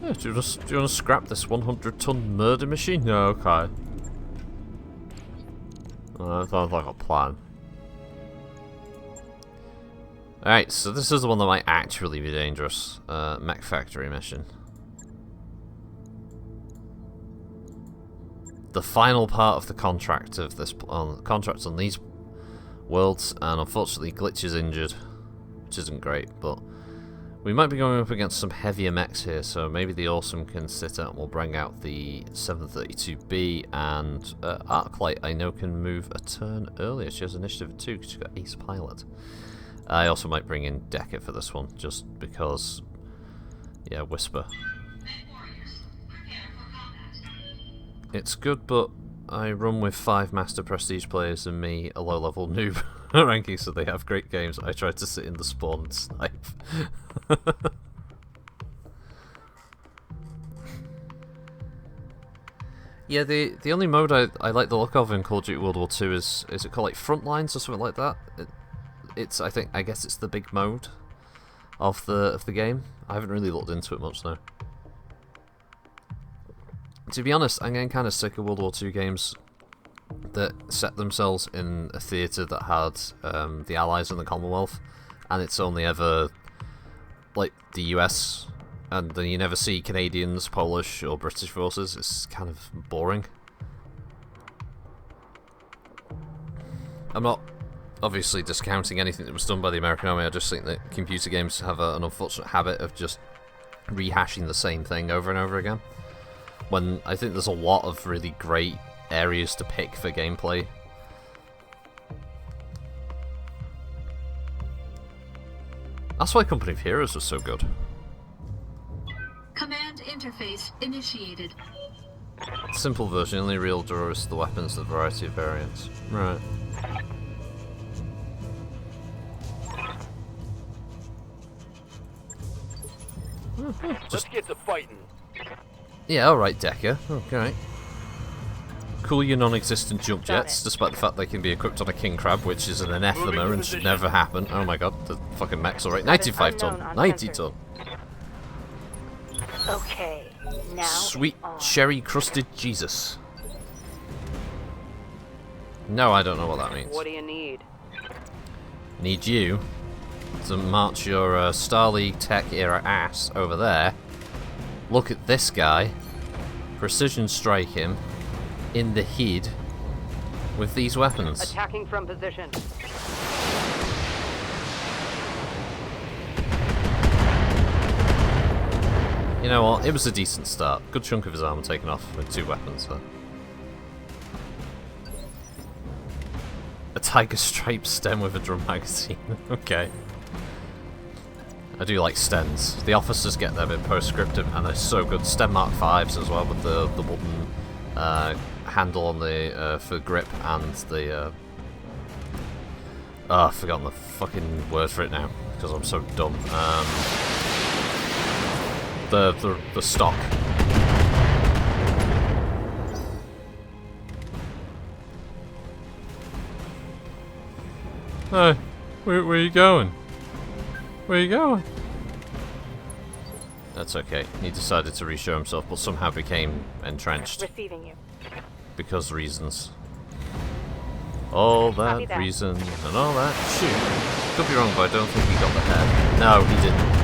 Yeah, do you want to scrap this 100-ton murder machine? No, okay. That sounds like a plan. Alright, so this is the one that might actually be dangerous. Mech factory mission. The final part of the contract of this contract on these worlds, and unfortunately Glitch is injured, which isn't great, but we might be going up against some heavier mechs here, so maybe the Awesome can sit out and we'll bring out the 732B, and Arclight I know can move a turn earlier. She has initiative 2 because she's got Ace Pilot. I also might bring in Decker for this one, just because, yeah, Whisper. It's good, but I run with 5 Master Prestige players and me, a low-level noob ranking, so they have great games. I try to sit in the spawn and snipe. Yeah, the only mode I like the look of in Call of Duty World War II is it called like Frontlines or something like that? I guess it's the big mode of the game. I haven't really looked into it much though. To be honest, I'm getting kind of sick of World War II games that set themselves in a theatre that had the Allies and the Commonwealth, and it's only ever like the US, and then you never see Canadians, Polish or British forces. It's kind of boring. I'm not obviously discounting anything that was done by the American Army. I just think that computer games have an unfortunate habit of just rehashing the same thing over and over again, when I think there's a lot of really great areas to pick for gameplay. That's why Company of Heroes was so good. Command interface initiated. Simple version, only real draw is the weapons, the variety of variants. Right. Let's get to fighting. Yeah, alright, Decker. Okay. Cool your non-existent jump jets, despite the fact they can be equipped on a king crab, which is an anathema and should never happen. Oh my god, the fucking mech's alright. 95 ton. 90 ton. Okay, now Sweet cherry crusted Jesus. No, I don't know what that means. What do you need? Need you to march your Star League Tech era ass over there. Look at this guy. Precision strike him in the head with these weapons. Attacking from position. You know what? It was a decent start. Good chunk of his armor taken off with 2 weapons there. A tiger stripe stem with a drum magazine. Okay. I do like stems. The officers get them in postscriptum and they're so good. Stem Mark 5s as well with the wooden handle on the for grip and the oh, I've forgotten the fucking word for it now because I'm so dumb. The stock. Hey, where are you going? Where are you going? That's okay. He decided to re-show himself, but somehow became entrenched. Receiving you. Because reasons. All that reason and all that shoot. Could be wrong, but I don't think he got the head. No, he didn't.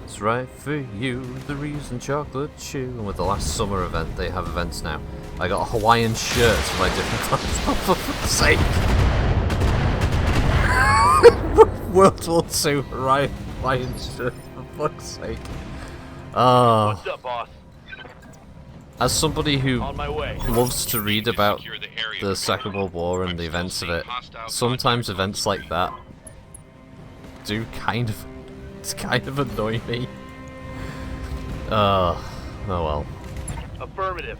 It's right for you, the reason chocolate chew. And with the last summer event, they have events now. I got a Hawaiian shirt for my different classes. For fuck's sake. World War II Hawaiian shirt, for fuck's sake. What's up, boss? As somebody who On my way. loves to read about Secure the area the of Second World War and the events of it, sometimes events like that do kind of annoy me. Oh well. Affirmative.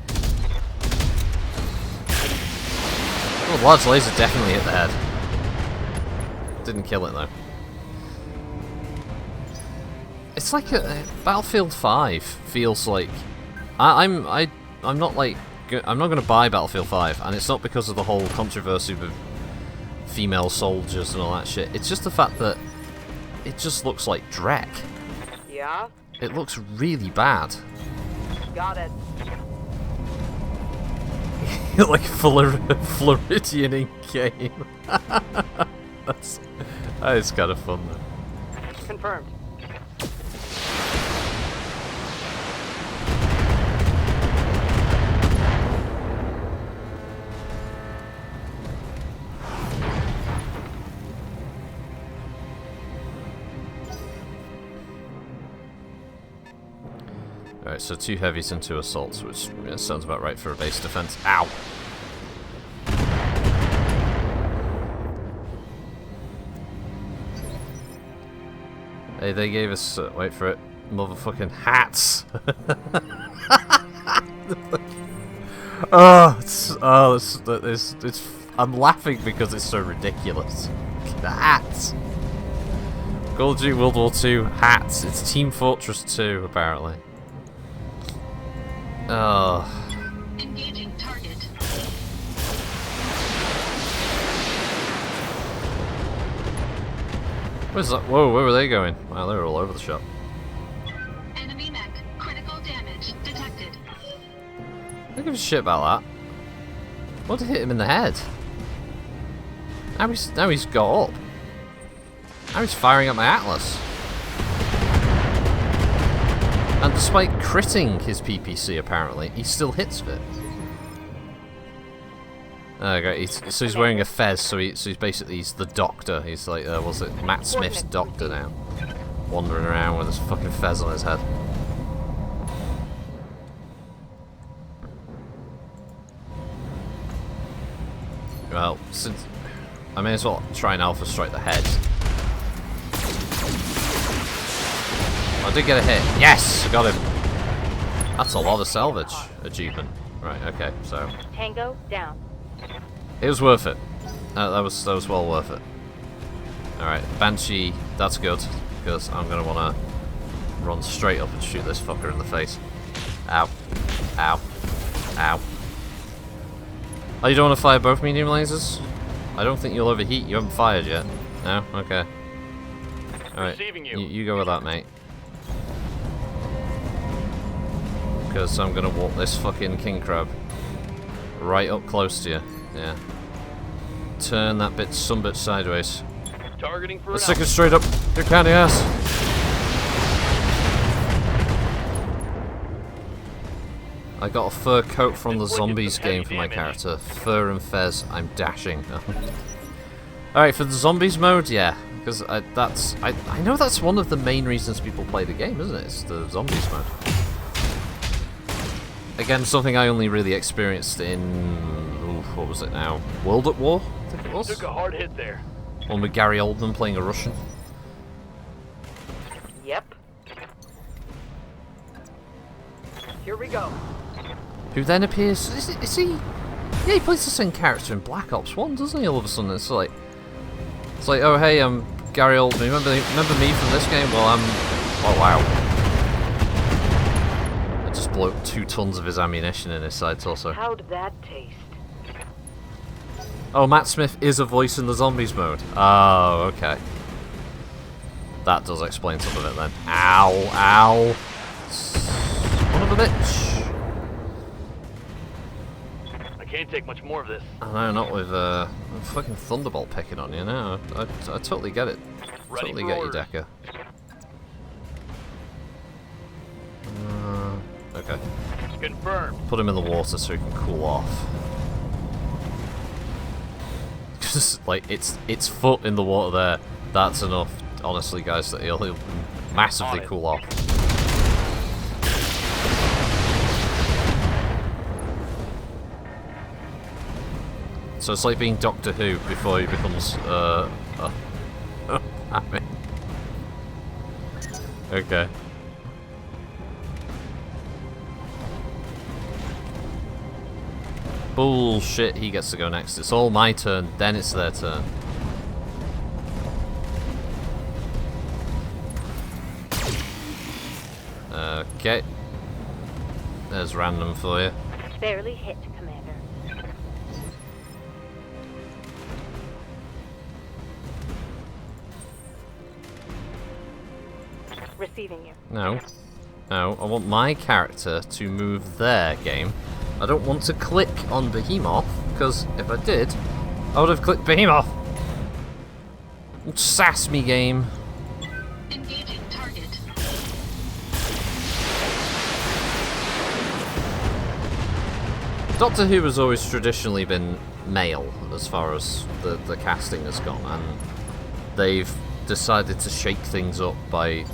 Oh, large laser definitely hit the head. Didn't kill it though. It's like Battlefield 5 feels like I'm not like I'm not going to buy Battlefield 5, and it's not because of the whole controversy with female soldiers and all that shit. It's just the fact that it just looks like dreck. Yeah? It looks really bad. Got it. Like Floridian in game. That is kind of fun though. Confirmed. Alright, so 2 heavies and 2 assaults, which sounds about right for a base defense. Ow! Hey, they gave us, wait for it, motherfucking hats! I'm laughing because it's so ridiculous. Hats! Call of Duty World War II hats. It's Team Fortress 2, apparently. Oh. Engaging target. Where's that? Whoa, where were they going? Wow, they were all over the shop. Enemy mech. Critical damage detected. I don't give a shit about that. What hit him in the head? Now he's got up. Now he's firing at my Atlas. And despite critting his PPC, apparently, he still hits it. Okay, so he's wearing a fez, so he's the doctor. He's like, was it Matt Smith's doctor now? Wandering around with his fucking fez on his head. Well, since I may as well try and alpha strike the head. I did get a hit. Yes, I got him. That's a lot of salvage achievement. Right. Okay. So. Tango down. It was worth it. That was well worth it. All right, Banshee. That's good because I'm gonna wanna run straight up and shoot this fucker in the face. Ow! Ow! Ow! Oh, you don't want to fire both medium lasers? I don't think you'll overheat. You haven't fired yet. No? Okay. Alright. You go with that, mate. Because I'm gonna walk this fucking king crab right up close to you. Yeah. Turn that bit, some bit sideways. Targeting for Let's stick it straight up your candy ass. I got a fur coat from the zombies game for my character. Fur and fez. I'm dashing. Alright, for the zombies mode, yeah. Because I know that's one of the main reasons people play the game, isn't it? It's the zombies mode. Again, something I only really experienced in... Ooh, what was it now? World at War, I think it was? Took a hard hit there. One with Gary Oldman playing a Russian. Yep. Here we go. Who then appears... Is he... Yeah, he plays the same character in Black Ops 1, doesn't he, all of a sudden? It's like, oh hey, I'm Gary Oldman. Remember me from this game? Well, I'm... Oh, wow. I just blew up 2 tons of his ammunition in his side torso. How'd that taste? Oh, Matt Smith is a voice in the zombies mode. Oh, okay. That does explain some of it then. Ow, ow. Son of a bitch. Can't take much more of this. I know, not with fucking Thunderbolt picking on you now. I totally get it. Totally get you, Decker. Okay. Confirmed. Put him in the water so he can cool off. Just like its foot in the water there. That's enough, honestly, guys. That he'll massively cool off. So it's like being Doctor Who before he becomes, I mean... Okay. Bullshit, he gets to go next. It's all my turn, then it's their turn. Okay. There's random for you. Barely hit, Commander. receiving you. No. No, I want my character to move their game. I don't want to click on Behemoth, because if I did, I would have clicked Behemoth. Sass me, game. Engaging target. Doctor Who has always traditionally been male as far as the casting has gone, and they've decided to shake things up by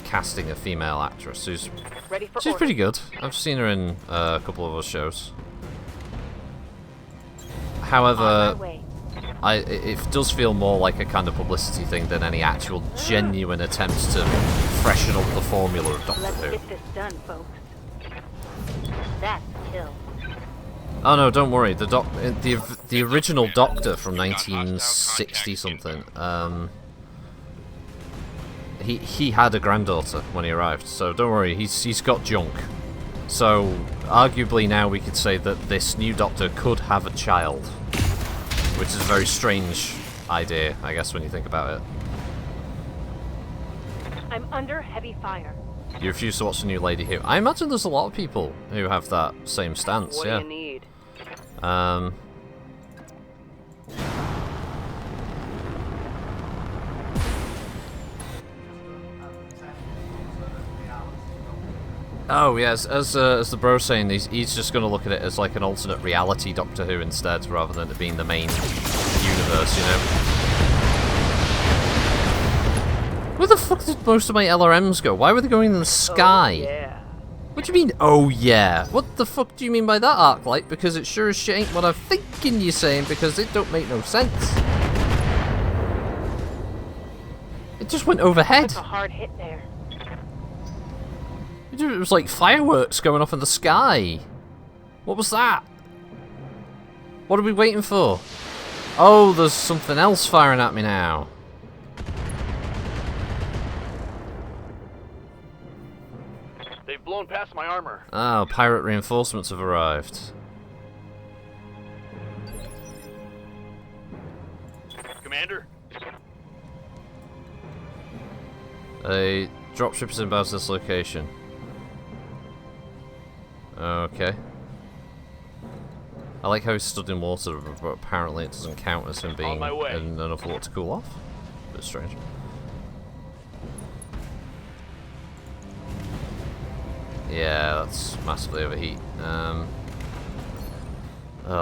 casting a female actress who's Ready for she's orders. pretty good. I've seen her in a couple of other shows. On my However, way. it does feel more like a kind of publicity thing than any actual genuine attempt to freshen up the formula of Doctor Let's Who. get this done, folks. That's a kill. Oh no, don't worry. The original Doctor from 1960 something. He had a granddaughter when he arrived, so don't worry. He's got junk. So arguably now we could say that this new Doctor could have a child, which is a very strange idea, I guess, when you think about it. I'm under heavy fire. You refuse to watch the new Lady Who. I imagine there's a lot of people who have that same stance. What Yeah. do you need? Oh yes, as the bro's saying, he's just going to look at it as like an alternate reality Doctor Who instead, rather than it being the main universe, you know. Where the fuck did most of my LRMs go? Why were they going in the sky? Oh, yeah. What do you mean, oh yeah? What the fuck do you mean by that, Arclight? Because it sure as shit ain't what I'm thinking you're saying, because it don't make no sense. It just went overhead. Took a hard hit there. It was like fireworks going off in the sky. What was that? What are we waiting for? Oh, there's something else firing at me now. They've blown past my armor. Oh, pirate reinforcements have arrived. Commander? A dropship is inbound to this location. Okay. I like how he's stood in water, but apparently it doesn't count as him being my way. in enough water to cool off. Bit strange. Yeah, that's massively overheat.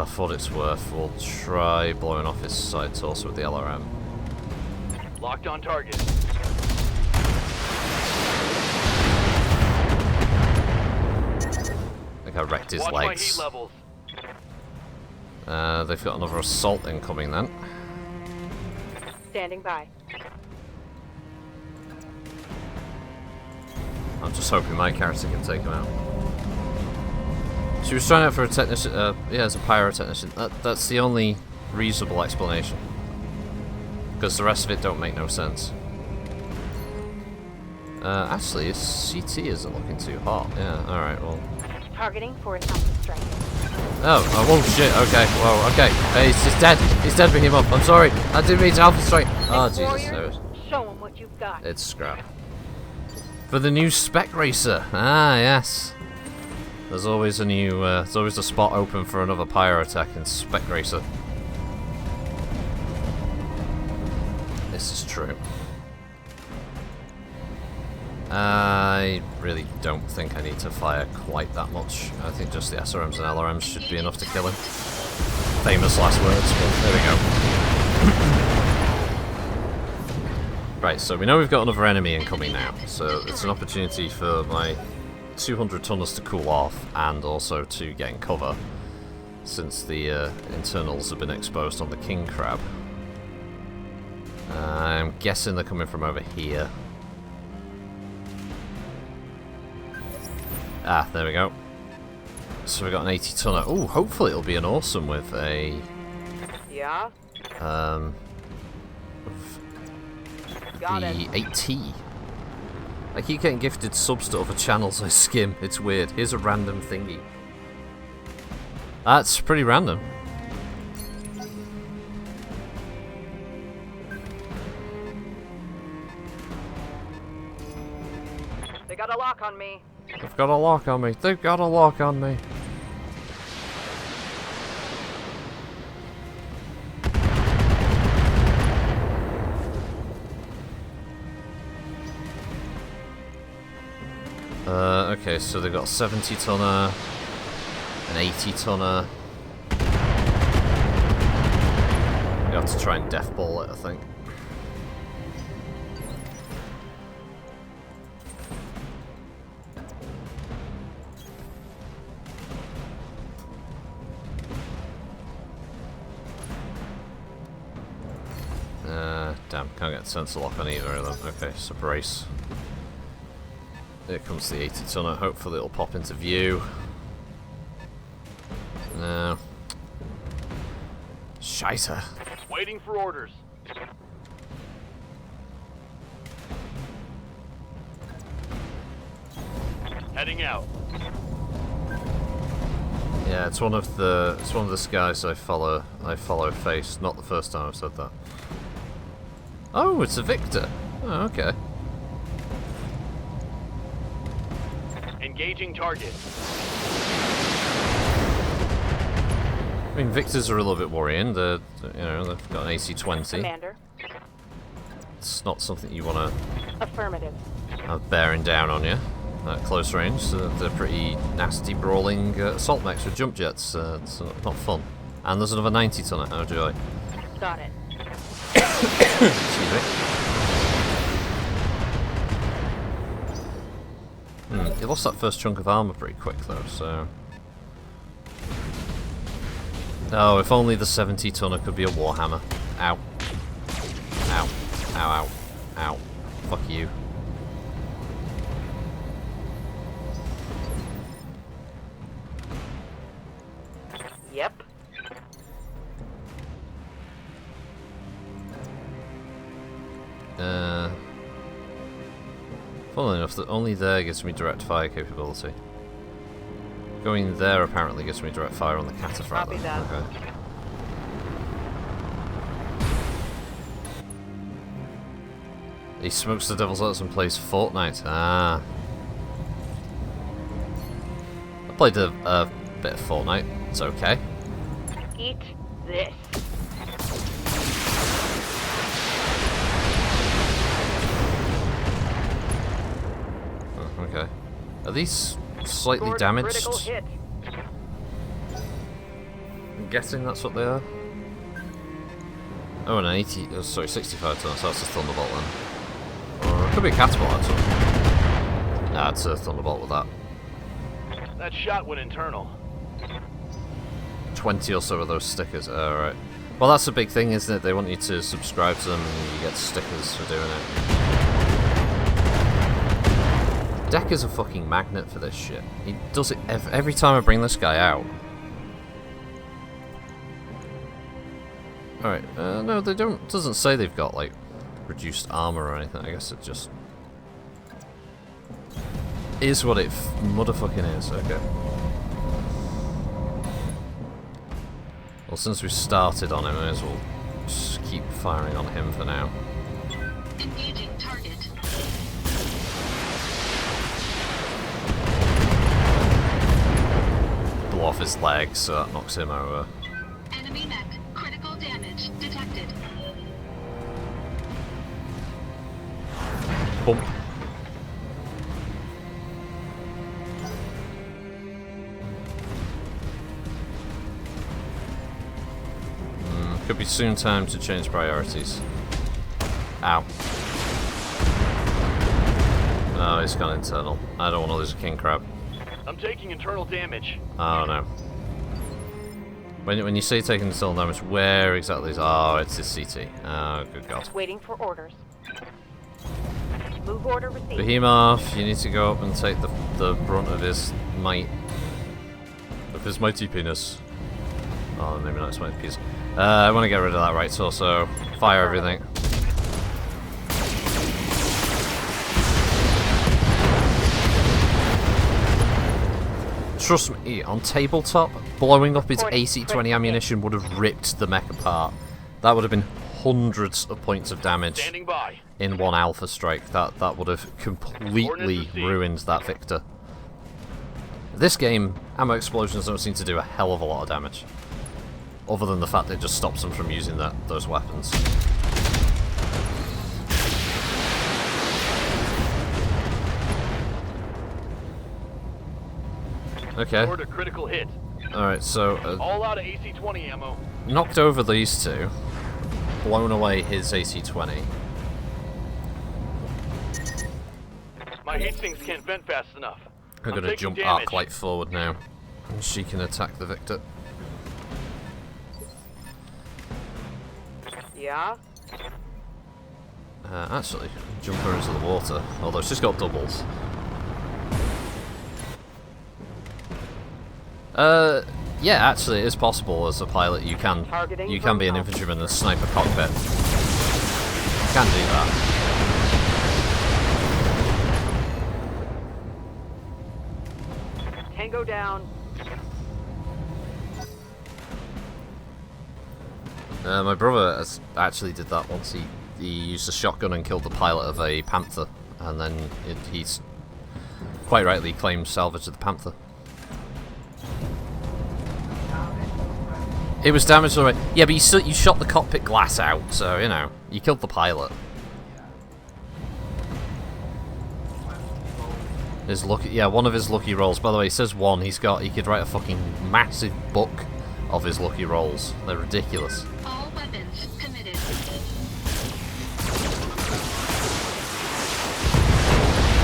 For it's worth, we'll try blowing off his side torso with the LRM. Locked on target. I think I wrecked his Watch my legs. heat levels. They've got another assault incoming then. Standing by. I'm just hoping my character can take him out. She was trying out for a technician. Yeah, as a pyrotechnician. That's the only reasonable explanation. Because the rest of it don't make no sense. Actually, his CT isn't looking too hot. Yeah, alright, well. Targeting for an alpha strike. Oh shit, okay, whoa, okay. Hey, he's dead. He's dead for him up. I'm sorry. I didn't mean to alpha strike. Oh, Jesus. Warriors, show 'em what you've got. It's scrap. For the new Spec Racer. Ah, yes. There's always a new, there's always a spot open for another Pyrotech in Spec Racer. This is true. I really don't think I need to fire quite that much. I think just the SRMs and LRMs should be enough to kill him. Famous last words, but there we go. Right, so we know we've got another enemy incoming now, so it's an opportunity for my 200 tonners to cool off and also to get in cover, since the internals have been exposed on the King Crab. I'm guessing they're coming from over here. Ah, there we go. So we've got an 80 tonner. Ooh, hopefully it'll be an awesome with a Yeah? Got it. the 8T. I keep getting gifted subs to other channels I skim. It's weird. Here's a random thingy. That's pretty random. got a lock on me. They've got a lock on me. They've got a lock on me. Okay, so they've got a 70 tonner, an 80 tonner. You have to try and death ball it, I think. Damn, can't get sensor lock on either of them. Okay, so brace. Here comes the 80 tonner. Hopefully it'll pop into view. No. Scheisse. Waiting for orders. Heading out. Yeah, it's one of the skies I follow face. Not the first time I've said that. Oh, it's a Victor. Oh, okay. Engaging target. I mean, Victors are a little bit worrying. They've got an AC-20. Commander. It's not something you want to Affirmative. have bearing down on you at close range. So they're pretty nasty, brawling assault mechs with jump jets. It's not fun. And there's another 90 tonner. Oh joy. Got it. Excuse me. You lost that first chunk of armor pretty quick though, so... Oh, if only the 70 tonner could be a warhammer. Ow. Ow. Ow, ow. Ow. Fuck you. Yep. Funnily enough, that only there gives me direct fire capability. Going there apparently gives me direct fire on the cataphract. Copy that. Okay. He smokes the devil's lettuce and plays Fortnite. Ah. I played a bit of Fortnite. It's okay. Eat this. Oh, okay. Are these slightly Scored a damaged? critical hit. I'm guessing that's what they are. Oh, an 80. Oh, sorry, 65 tons. So that's a Thunderbolt then. Or it could be a Catapult actually. Nah, it's a Thunderbolt with that. That shot went internal. 20 or so of those stickers. Alright. Well, that's a big thing, isn't it? They want you to subscribe to them and you get stickers for doing it. Decker's a fucking magnet for this shit. He does it every time I bring this guy out. Alright, no, they don't. It doesn't say they've got, like, reduced armor or anything. I guess it just is what it motherfucking is. Okay. Well, since we started on him, I may as well just keep firing on him for now. Engaging target. Blow off his legs, so that knocks him over. Enemy mech. Critical damage detected. Bump. Could be soon time to change priorities. Ow. Oh, he's gone internal. I don't want to lose a king crab. I'm taking internal damage. Oh no. When you say taking internal damage, where exactly is... Oh, it's his CT. Oh, good god. Waiting for orders. Move order received. Behemoth, you need to go up and take the brunt of his might. Of his mighty penis. Oh, maybe not his mighty penis. I want to get rid of that right torso. Fire everything. Trust me, on tabletop, blowing up his AC-20 ammunition would have ripped the mech apart. That would have been hundreds of points of damage Standing by. in one alpha strike. That would have completely ruined that Victor. This game, ammo explosions don't seem to do a hell of a lot of damage. Other than the fact that it just stops them from using those weapons. Okay. Scored a critical hit. Alright, so... All out of AC-20 ammo. knocked over these two. Blown away his AC-20. My heatsinks can't vent fast enough. I'm gonna taking jump damage. arc light forward now. And she can attack the Victor. Yeah? Actually, jump her into the water. Although she's got doubles. Yeah, actually, it is possible as a pilot. You can be an infantryman and snipe a cockpit. You can do that. Tango down. My brother actually did that once. He used a shotgun and killed the pilot of a Panther, and then he's quite rightly claimed salvage of the Panther. It was damaged already. Yeah, but you shot the cockpit glass out, so you know you killed the pilot. His lucky, yeah, one of his lucky rolls. By the way, he says one. He could write a fucking massive book of his lucky rolls. They're ridiculous. All weapons committed.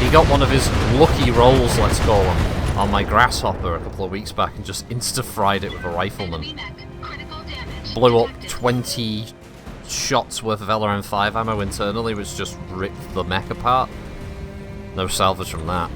He got one of his lucky rolls, let's call them, on my grasshopper a couple of weeks back and just insta-fried it with a rifleman. Enemy mech. Critical damage. Blew up detected. 20 shots worth of LRM-5 ammo internally, which just ripped the mech apart. No salvage from that.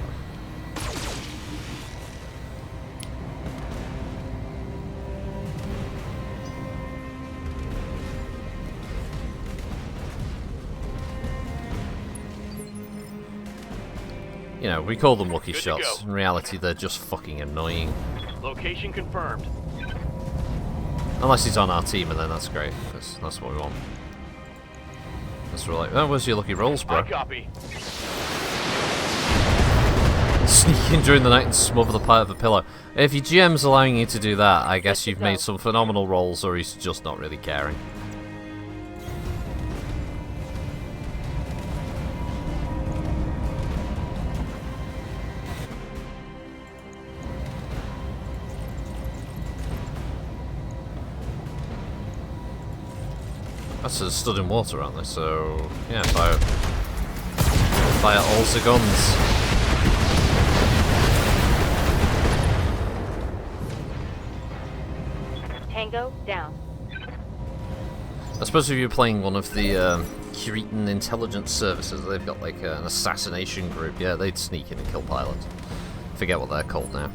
You know, we call them lucky Good to shots. go. In reality, they're just fucking annoying. Location confirmed. Unless he's on our team, and then that's great. That's what we want. That's what we're like, oh, where's your lucky rolls, bro? I copy. Sneak in during the night and smother the pilot of a pillow. If your GM's allowing you to do that, I guess you've made some phenomenal rolls, or he's just not really caring. That's stood in water, aren't they? So, yeah, fire all the guns. Tango down. I suppose if you're playing one of the Cretan intelligence services, they've got like an assassination group. Yeah, they'd sneak in and kill pilots. Forget what they're called now.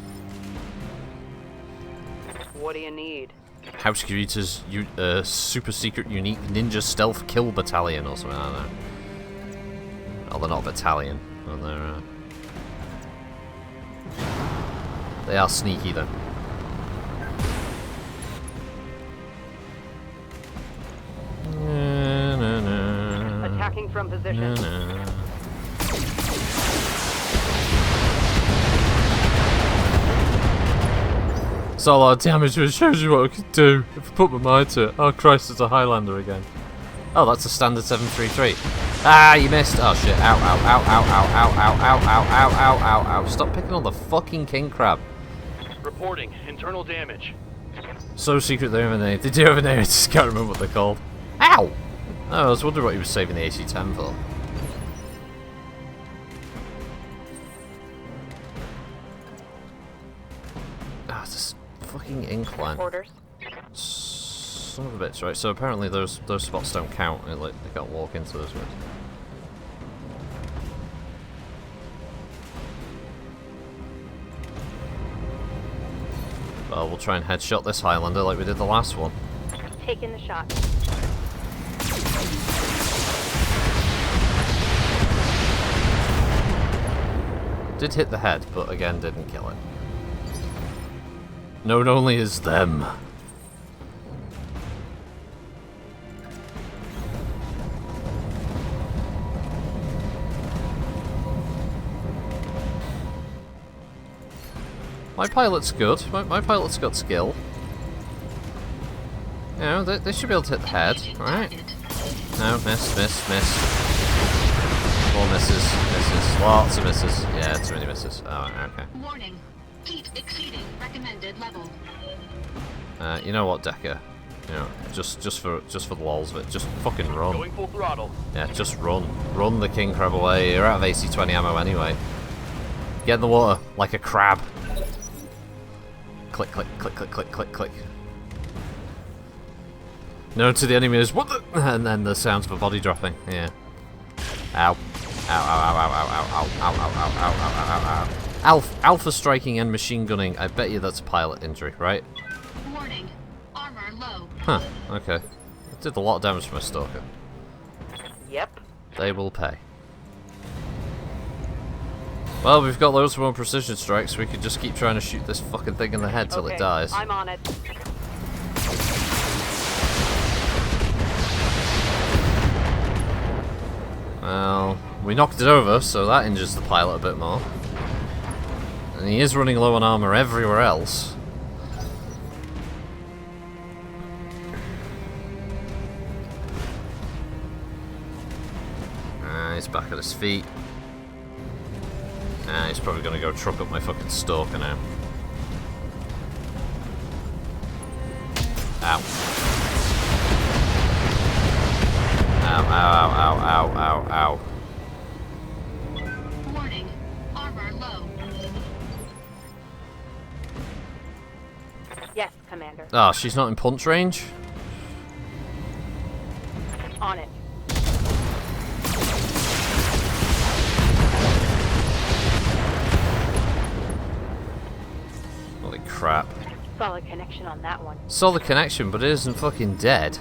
What do you need? House Greeters, super secret unique ninja stealth kill battalion or something. I don't know. Oh, they're not a battalion. Oh, they are sneaky though. Attacking from position. It's not a lot of damage, but it shows you what I could do if I put my mind to it. Oh Christ, it's a Highlander again. Oh, that's a standard 733. Ah, you missed. Oh shit. Ow, ow, ow, ow, ow, ow, ow, ow, ow, ow, ow, ow, ow. Stop picking on the fucking king crab. Reporting internal damage. So secret they have a name. They do have a name, I just can't remember what they're called. Ow! Oh, I was wondering what he was saving the AC-10 for. Ah, this fucking incline. Orders. Son of a bitch, right? So apparently those spots don't count. Like, they can't walk into those ones. Well, we'll try and headshot this Highlander like we did the last one. Taking the shot. Did hit the head, but again didn't kill it. Known only as them. My pilot's good. My pilot's got skill. You know, they should be able to hit the head, right? No, miss. More misses. Lots of misses. Yeah, too many misses. Oh, okay. Warning. Heat exceeding recommended level. You know what, Decker? You know, just for the lols of it, just fucking run. Going full throttle. Yeah, just run. Run the king crab away. You're out of AC-20 ammo anyway. Get in the water like a crab. Click. No to the enemy is what the, and then the sounds of a body dropping. Yeah. Ow. Alpha striking and machine gunning. I bet you that's a pilot injury, right? Warning. Armor low. Huh. Okay. It did a lot of damage to my stalker. Yep. They will pay. Well, we've got loads more precision strikes, so we could just keep trying to shoot this fucking thing in the head till it dies. I'm on it. Well, we knocked it over, so that injures the pilot a bit more. And he is running low on armor everywhere else. He's back at his feet. He's probably going to go truck up my fucking stalker now. Ow. Ow. Warning. Armor low. Yes, Commander. Oh, she's not in punch range? On it. Holy crap. Solid connection on that one. Solid connection, but it isn't fucking dead.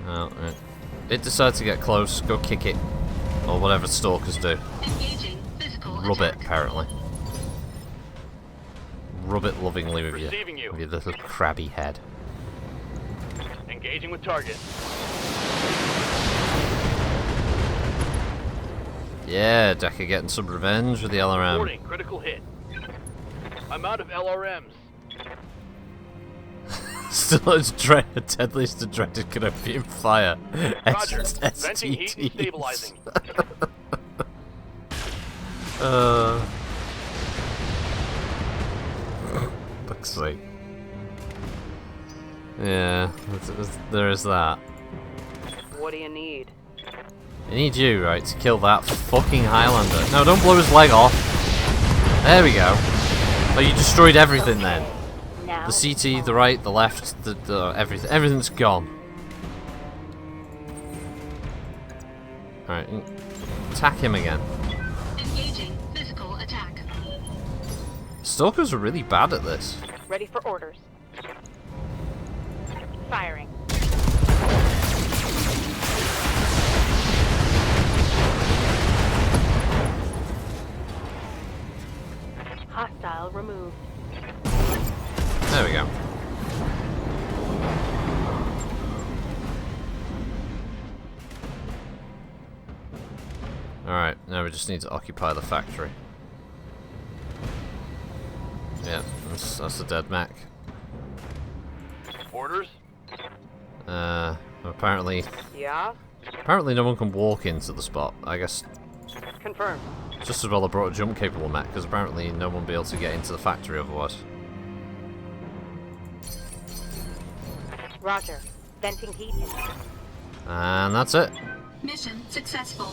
Oh, right. It decided to get close. Go kick it. Or whatever stalkers do. Engaging physical Rub it, attack. apparently. Rub it lovingly with Receiving you. your little crabby head. Engaging with target. Yeah, Decker getting some revenge with the LRM. Warning. Critical hit. I'm out of LRMs. Still as deadliest and dreaded Canopian fire. Roger. Venting heat and stabilizing. Fuck's sake. Yeah, there is that. What do you need? I need you, right, to kill that fucking Highlander. No, don't blow his leg off. There we go. Oh, you destroyed everything then. Now. The CT, the right, the left, the everything. Everything's gone. Alright, attack him again. Engaging physical attack. Stalkers are really bad at this. Ready for orders. Firing. Hostile removed. There we go. Alright, now we just need to occupy the factory. Yeah, that's a dead mech. Orders. Apparently Yeah? no one can walk into the spot. I guess Confirmed. just as well I brought a jump capable mech, because apparently no one will be able to get into the factory otherwise. Roger. Venting heat in. And that's it. Mission successful.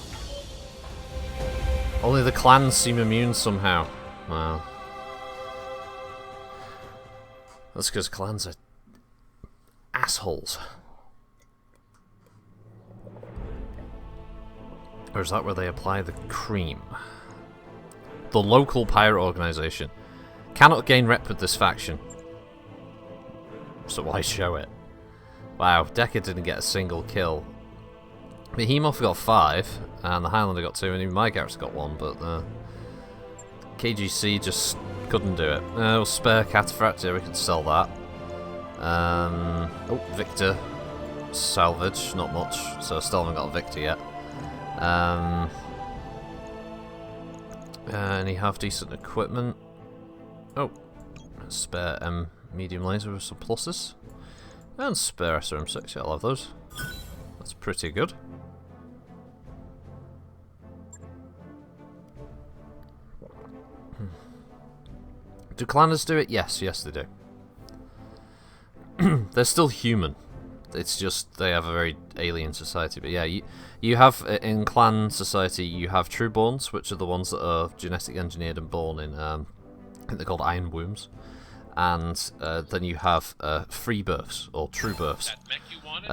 Only the clans seem immune somehow. Well, that's because clans are assholes. Or is that where they apply the cream? The local pirate organization cannot gain rep with this faction. So why show it? Wow, Decker didn't get a single kill. Behemoth got 5, and the Highlander got 2, and even my Garrett's got 1, but KGC just couldn't do it. We'll spare Cataphract, yeah, we can sell that. Oh, Victor. Salvage, not much, so I still haven't got a Victor yet. Any half-decent equipment? Oh, spare medium laser with some pluses. And spare SRM6, yeah, I'll have those. That's pretty good. Do clanners do it? Yes, yes they do. They're still human. It's just they have a very alien society. But yeah, you have in clan society you have trueborns, which are the ones that are genetically engineered and born in I think they're called iron wombs, and then you have free births or true births.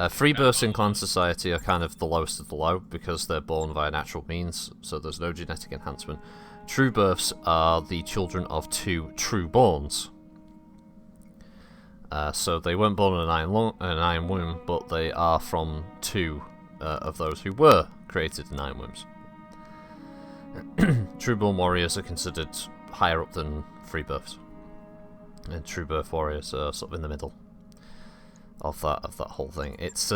Free births in clan society are kind of the lowest of the low because they're born via natural means, so there's no genetic enhancement. True births are the children of two trueborns. So they weren't born in an iron womb, but they are from two of those who were created in iron wombs. Trueborn warriors are considered higher up than free births, and true birth warriors are sort of in the middle of that whole thing. It's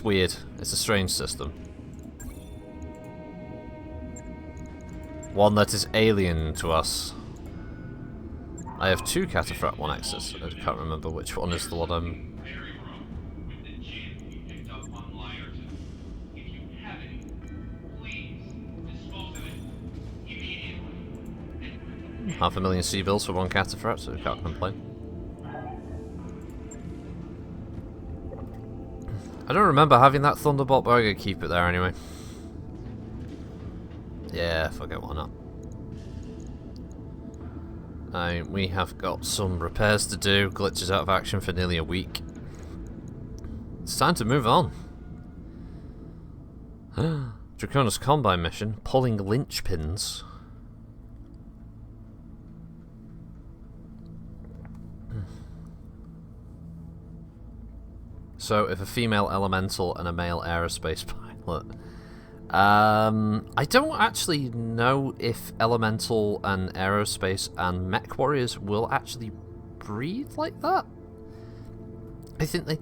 weird. It's a strange system. One that is alien to us. I have two Cataphract 1X's. I can't remember which one is the one I'm... $500,000 C-bills for one Cataphract, so I can't complain. I don't remember having that Thunderbolt, but I'm gonna keep it there anyway. Yeah, fuck it, why not? We have got some repairs to do. Glitches out of action for nearly a week. It's time to move on. Draconis Combine mission. Pulling linchpins. So, if a female elemental and a male aerospace pilot... I don't actually know if elemental and aerospace and mech warriors will actually breed like that. I think they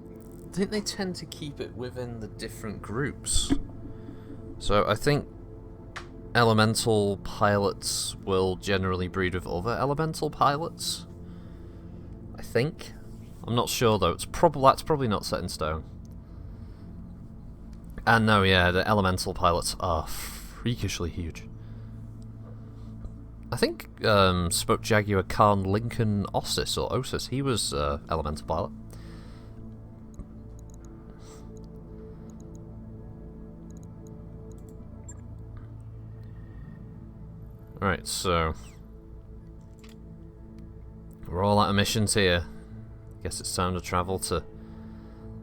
tend to keep it within the different groups. So I think elemental pilots will generally breed with other elemental pilots. I think. I'm not sure though. That's probably not set in stone. And no, yeah, the elemental pilots are freakishly huge. I think Spoke Jaguar Khan Lincoln Osis, or Osis, he was elemental pilot. Right, so... we're all out of missions here. Guess it's time to travel to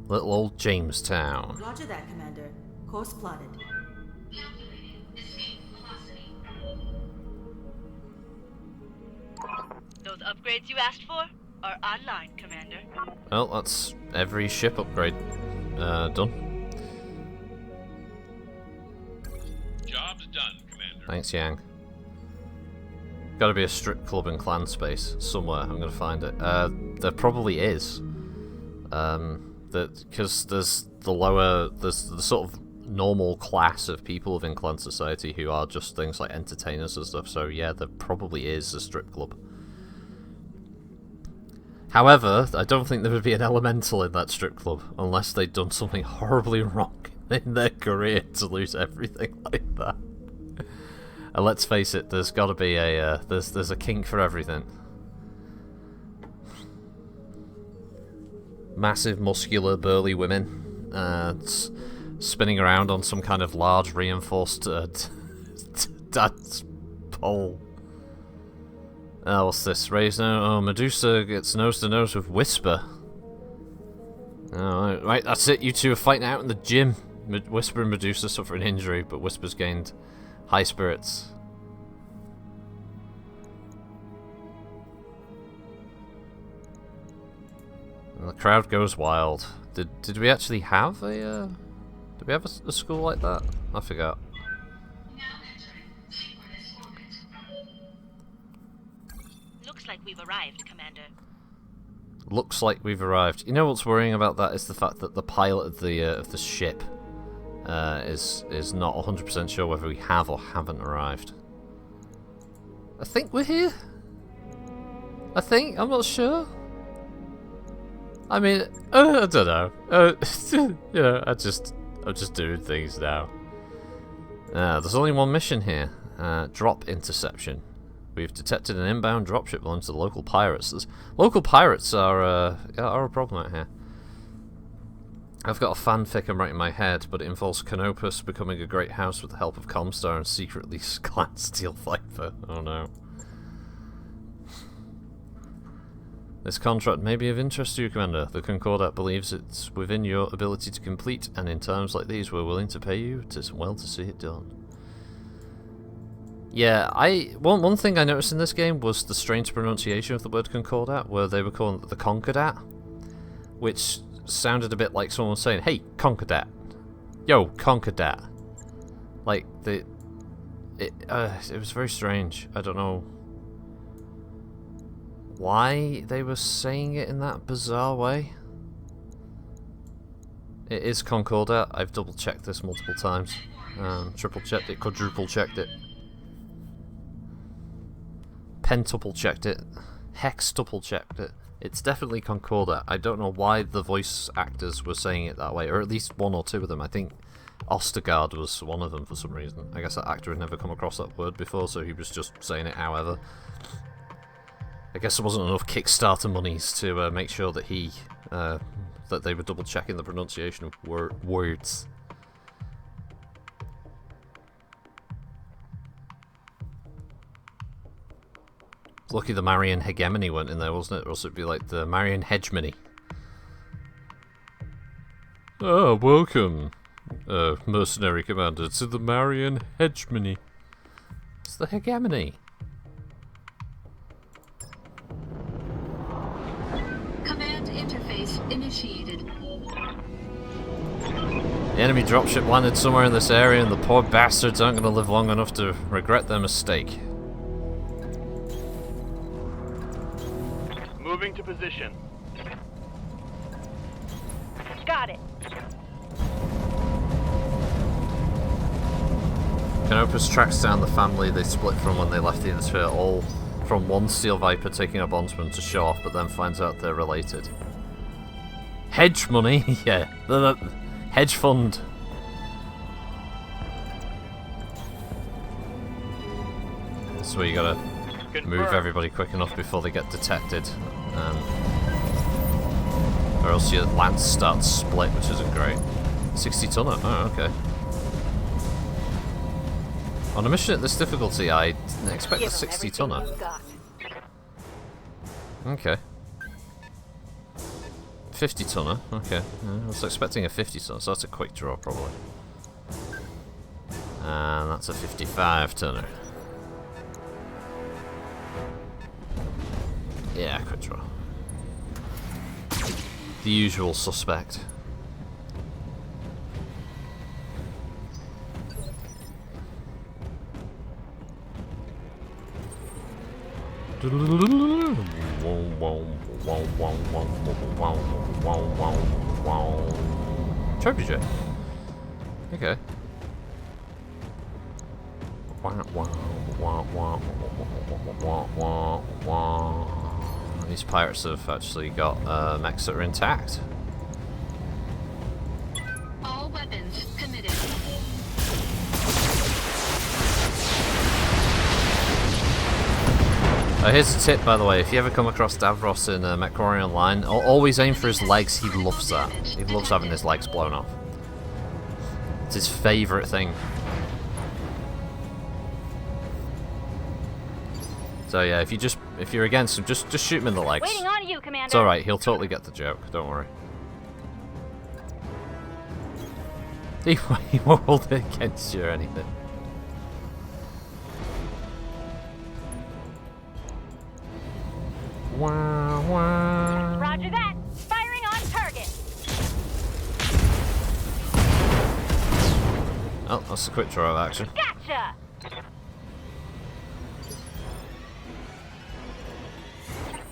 little old Jamestown. Roger that, Commander. Course plotted. Those upgrades you asked for are online, Commander. Well, that's every ship upgrade done. Job's done, Commander. Thanks, Yang. Gotta be a strip club in clan space somewhere. I'm gonna find it. There probably is. Because there's the sort of normal class of people within clan society who are just things like entertainers and stuff. So yeah, there probably is a strip club. However, I don't think there would be an elemental in that strip club unless they'd done something horribly wrong in their career to lose everything like that. And let's face it, there's got to be a there's a kink for everything. Massive, muscular, burly women spinning around on some kind of large, reinforced dad's pole. What's this? Raise no. Oh, Medusa gets nose to nose with Whisper. Oh, right, that's it. You two are fighting out in the gym. Whisper and Medusa suffer an injury, but Whisper's gained high spirits. And the crowd goes wild. Did we actually have a did we have a school like that? I forgot. Looks like we've arrived, Commander. Looks like we've arrived. You know what's worrying about that is the fact that the pilot of the ship is not 100% sure whether we have or haven't arrived. I think we're here. I'm not sure. I mean, I don't know. You know, I'm just doing things now. There's only one mission here. Drop interception. We've detected an inbound dropship belonging to the local pirates. Local pirates are a problem out here. I've got a fanfic I'm writing in my head, but it involves Canopus becoming a great house with the help of Comstar and secretly Clan Steel Viper. Oh no. This contract may be of interest to you, Commander. The Concordat believes it's within your ability to complete, and in times like these we're willing to pay you to see it done. Yeah, one thing I noticed in this game was the strange pronunciation of the word Concordat, where they were calling it the Concordat, which sounded a bit like someone saying, "Hey, Concordat. Yo, Concordat." Like, it was very strange. I don't know why they were saying it in that bizarre way. It is Concordat. I've double checked this multiple times. Triple checked it, quadruple checked it. Pentuple checked it. Hextuple checked it. It's definitely Concordat. I don't know why the voice actors were saying it that way, or at least one or two of them. I think Ostergaard was one of them for some reason. I guess that actor had never come across that word before, so he was just saying it however. I guess there wasn't enough Kickstarter monies to make sure that that they were double checking the pronunciation of words. Lucky the Marian hegemony went in there, wasn't it? Or else it'd be like the Marian hegemony. Oh, welcome, mercenary commander, to the Marian hegemony. It's the hegemony. Command interface initiated. The enemy dropship landed somewhere in this area, and the poor bastards aren't going to live long enough to regret their mistake. Moving to position. Got it. Canopus tracks down the family they split from when they left the Insphere, all from one Steel Viper taking a bondsman to show off, but then finds out they're related. Hedge money? Yeah. Hedge fund. So you gotta move everybody quick enough before they get detected. Or else your lance starts split, which isn't great. 60 tonner, oh okay. On a mission at this difficulty, I didn't expect a 60 tonner. Okay. 50 tonner, okay. I was expecting a 50 tonner, so that's a quick draw probably. And that's a 55 tonner. Yeah, quick draw. The usual suspect. Trebuchet. Okay. These pirates have actually got mechs that are intact. All weapons committed. Here's a tip, by the way. If you ever come across Davros in MechWarrior Online, always aim for his legs. He loves that. He loves having his legs blown off. It's his favourite thing. So yeah, if you're against him, just shoot him in the legs. Waiting on you, Commander. It's alright, he'll totally get the joke, don't worry. He won't hold it against you or anything. Roger that. Firing on target. Oh, that's a quick draw of action. Gotcha.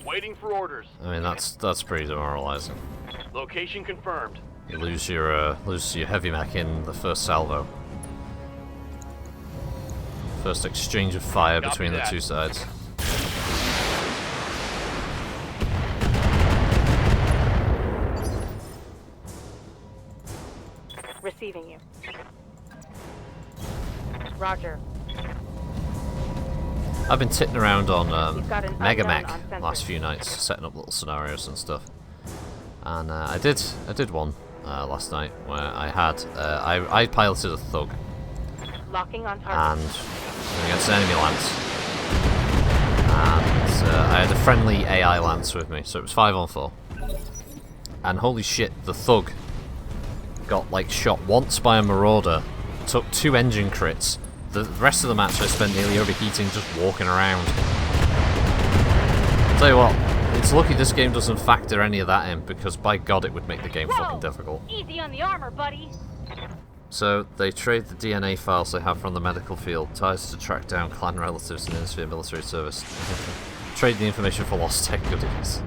Waiting for orders. I mean, that's pretty demoralizing. Location confirmed. You lose your heavy mech in the first salvo. First exchange of fire between the two sides. Receiving you. Roger. I've been titting around on You've got an Mega unknown Mech on sensor. last few nights, setting up little scenarios and stuff. And I did one last night where I had I piloted a thug Locking on target. and against an enemy lance, and I had a friendly AI lance with me, so it was 5-on-4. And holy shit, the thug got like shot once by a marauder, took 2 engine crits. The rest of the match I spent nearly overheating just walking around. Tell you what, it's lucky this game doesn't factor any of that in, because by god it would make the game fucking difficult. Easy on the armor, buddy. So, they trade the DNA files they have from the medical field, ties to track down clan relatives and interfere military service. Trade the information for lost tech goodies.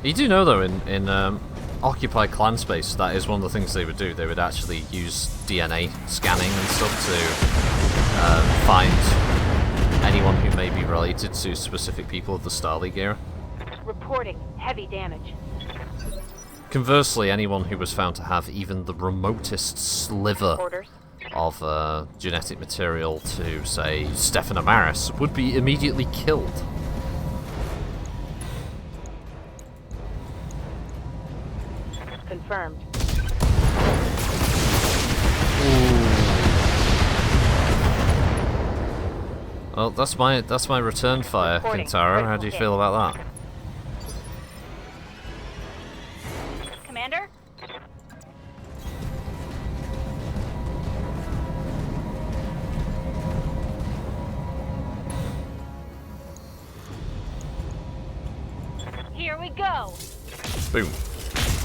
You do know though, in Occupy clan space, that is one of the things they would do. They would actually use DNA scanning and stuff to find anyone who may be related to specific people of the Starleague era. Reporting heavy damage. Conversely, anyone who was found to have even the remotest sliver Orders. of genetic material to, say, Stefan Amaris would be immediately killed. Confirmed. Well, that's my return fire, Reporting. Kintaro. How do you feel about that? Commander? Here we go. Boom.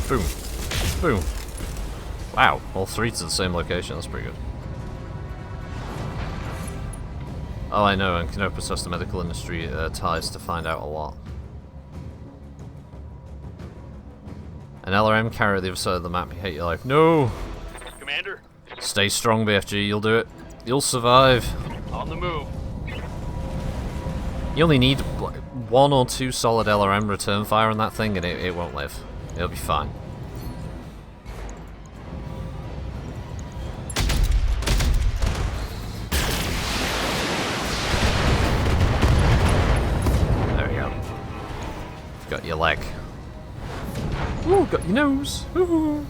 Boom. Boom. Wow, all 3 to the same location. That's pretty good. Oh, I know, and Canopus has the medical industry ties to find out a lot. An LRM carrier at the other side of the map, you hate your life. No! Commander, Stay strong, BFG, you'll do it. You'll survive. on the move. You only need 1 or 2 solid LRM return fire on that thing and it won't live. It'll be fine. There we go. Got your leg. Ooh, got your nose. Ooh.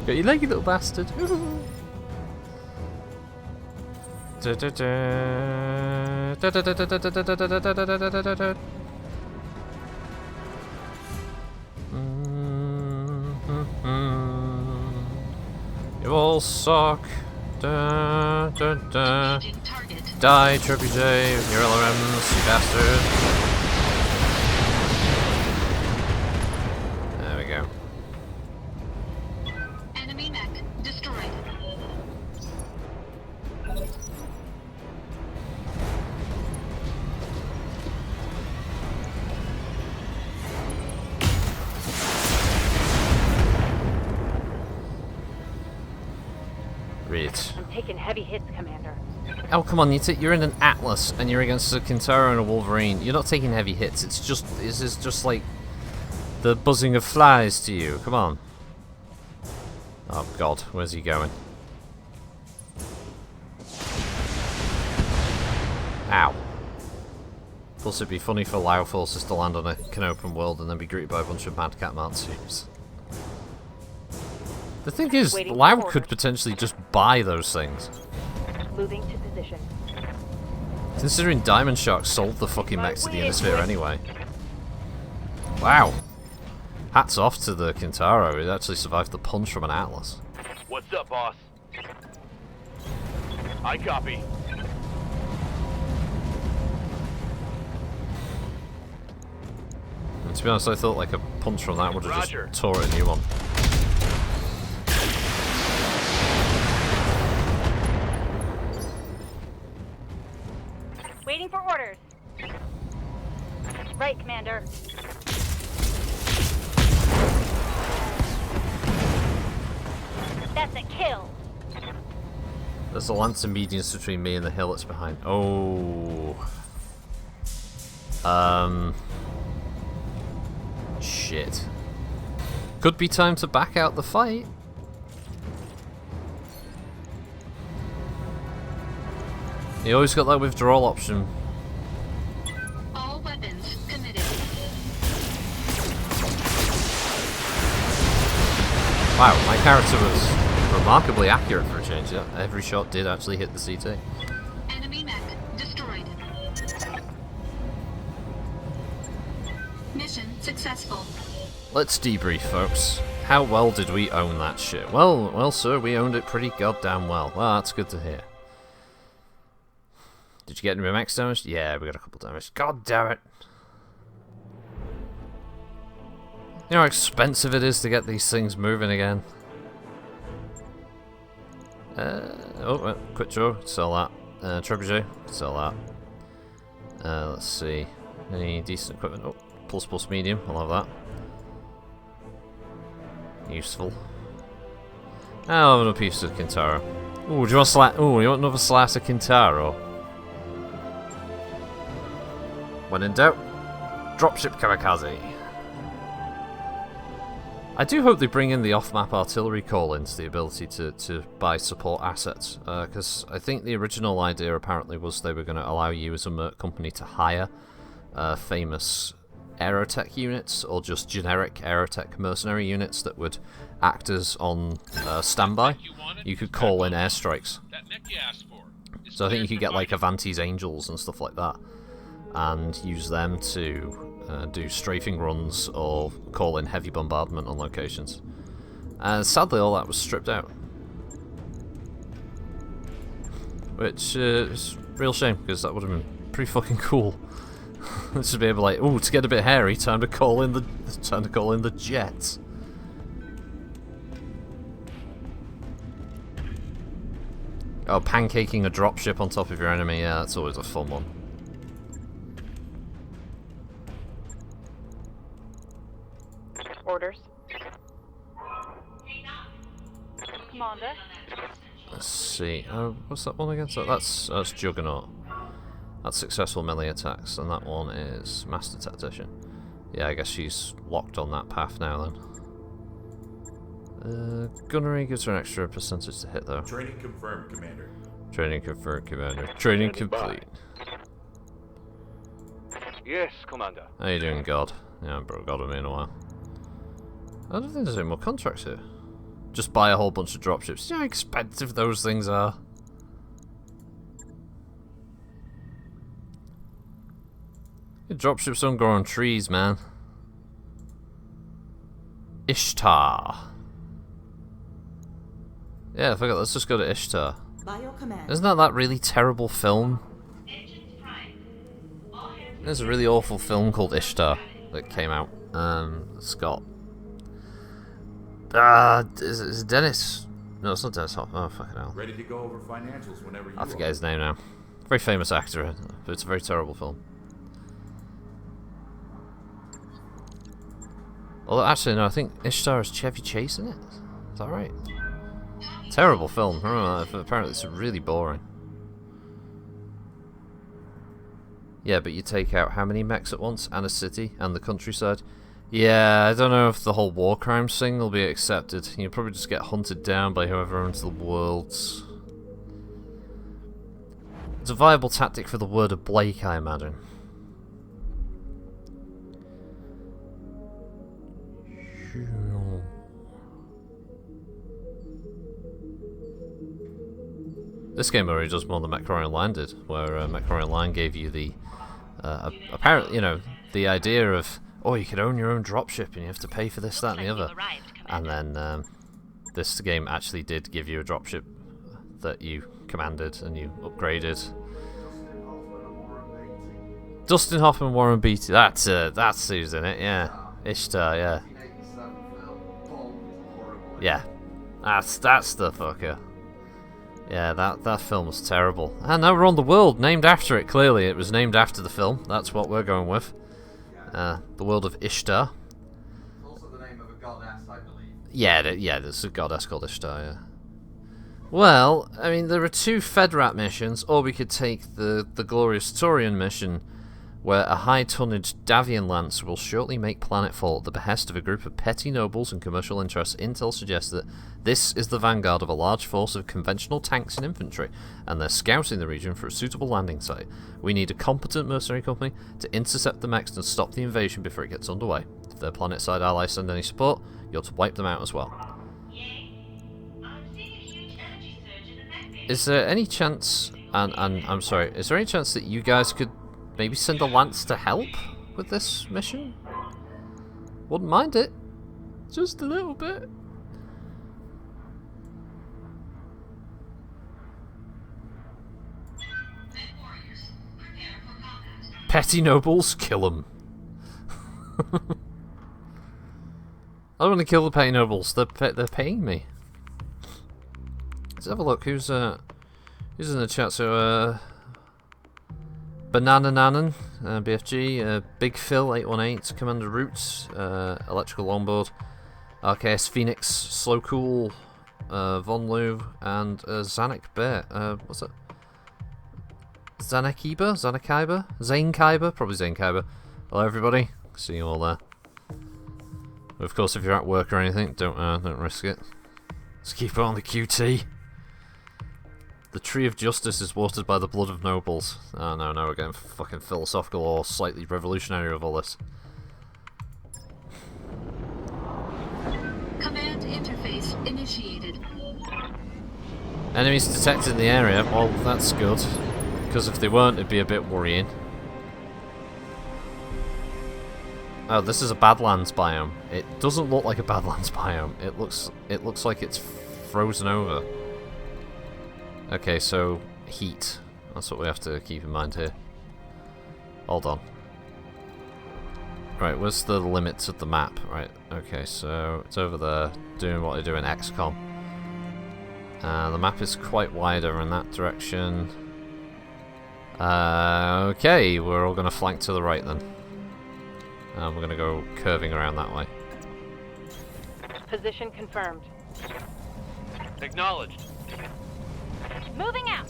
Got your leg, you little bastard. Ooh. You all suck. Da, da, da. Engaging target. Die, Trebuchet, with your LRMs, you bastard. There we go. Enemy mech destroyed. Great. I'm taking heavy hits, Commander. Oh, come on, you're in an Atlas and you're against a Kintaro and a Wolverine. You're not taking heavy hits. This is just like the buzzing of flies to you. Come on. Oh god, where's he going? Ow. Plus it'd be funny for Lao forces to land on an open world and then be greeted by a bunch of Mad Cat Matsus. The thing is, Waiting for Lao orders. could potentially just buy those things. Moving to position. Considering Diamond Shark sold the fucking mechs to the Innisphere anyway. Wow. Hats off to the Kintaro, it actually survived the punch from an Atlas. What's up, boss? I copy. And to be honest, I thought like a punch from that would have Roger. just tore a new one. Waiting for orders. Right, Commander. That's a kill. There's a lance of medians between me and the hill that's behind. Oh. Shit. Could be time to back out the fight. You always got that withdrawal option. All weapons committed. Wow, my character was remarkably accurate for a change. Yeah, every shot did actually hit the CT. Enemy mech destroyed. Mission successful. Let's debrief, folks. How well did we own that shit? Well, sir, we owned it pretty goddamn well. Well, that's good to hear. Did you get any mechs damaged? Yeah, we got a couple damaged. God damn it. You know how expensive it is to get these things moving again? Quick draw, sell that. Trebuchet, sell that. Let's see. Any decent equipment? Oh, plus medium, I'll have that. Useful. I'll have another piece of Kintaro. Ooh, do you want you want another slice of Kintaro? When in doubt, dropship kamikaze. I do hope they bring in the off-map artillery call-ins, the ability to buy support assets, because I think the original idea apparently was they were going to allow you as a merc company to hire famous aerotech units, or just generic aerotech mercenary units that would act as on standby. You could call in airstrikes. So I think you could get like Avanti's Angels and stuff like that, and use them to do strafing runs or call in heavy bombardment on locations. And sadly all that was stripped out. Which is a real shame, because that would have been pretty fucking cool. Just to be able to, like, ooh, to get a bit hairy, time to call in the jets. Oh, pancaking a dropship on top of your enemy, yeah, that's always a fun one. Orders. Commander. Let's see. What's that one again? So that's Juggernaut. That's successful melee attacks, and that one is Master Tactician. Yeah, I guess she's locked on that path now then. Gunnery gives her an extra percentage to hit though. Training confirmed, Commander. Training confirmed, Commander. Training complete. Yes, Commander. How you doing, God? Yeah, I haven't brought God with me in a while. I don't think there's any more contracts here. Just buy a whole bunch of dropships. You know how expensive those things are? Your dropships don't grow on trees, man. Ishtar. Yeah, fuck it, let's just go to Ishtar. By your command. Isn't that really terrible film? There's a really awful film called Ishtar that came out. It's got... is it Dennis? No, it's not Dennis Hopper. Oh, fucking hell. Ready to go over financials whenever you I forget his name now. Very famous actor, but it's a very terrible film. Although, actually, no, I think Ishtar is Chevy Chase in it. Is that right? Terrible film. Apparently it's really boring. Yeah, but you take out how many mechs at once? And a city? And the countryside? Yeah, I don't know if the whole war crimes thing will be accepted. You'll probably just get hunted down by whoever owns the worlds. It's a viable tactic for the word of Blake, I imagine. This game already does more than Mechroy Online did, where Mechroy Online gave you the apparently, you know, the idea of, oh, you can own your own dropship and you have to pay for this, that, and the other. And then this game actually did give you a dropship that you commanded and you upgraded. Dustin Hoffman, Warren Beatty. That's who's in it. Yeah, Ishtar. Yeah. Yeah, that's the fucker. Yeah, that film was terrible. And now we're on the world, named after it, clearly. It was named after the film. That's what we're going with. the world of Ishtar. It's also the name of a goddess, I believe. Yeah, there's a goddess called Ishtar, yeah. Well, I mean, there are 2 FedRat missions, or we could take the glorious Taurian mission, where a high-tonnage Davian lance will shortly make planetfall at the behest of a group of petty nobles and commercial interests. Intel suggests that this is the vanguard of a large force of conventional tanks and infantry, and they're scouting the region for a suitable landing site. We need a competent mercenary company to intercept the mechs and stop the invasion before it gets underway. If their planet-side allies send any support, you're to wipe them out as well. Is there any chance, and I'm sorry, is there any chance that you guys could maybe send a lance to help with this mission? Wouldn't mind it. Just a little bit. Petty nobles, kill them. I don't want to kill the petty nobles. They're paying me. Let's have a look. Who's in the chat? So Banana Nanan, BFG, Big Phil 818, Commander Roots, Electrical Longboard, RKS Phoenix, Slow Cool, Von Lu, and Zanik Bear. What's that? Zanekiba? Zane Kyber? Probably Zane Kyber. Hello everybody. See you all there. Of course, if you're at work or anything, don't risk it. Let's keep it on the QT. The tree of justice is watered by the blood of nobles. Oh no, we're getting fucking philosophical or slightly revolutionary with all this. Command interface initiated. Enemies detected in the area. Well, that's good. Because if they weren't, it'd be a bit worrying. Oh, this is a Badlands biome. It doesn't look like a Badlands biome. It looks like it's frozen over. Okay, so heat. That's what we have to keep in mind here. Hold on. Right, where's the limits of the map? Right, okay, so it's over there, doing what I do in XCOM. The map is quite wider in that direction. Okay, we're all going to flank to the right then. We're going to go curving around that way. Position confirmed. Acknowledged. Moving out.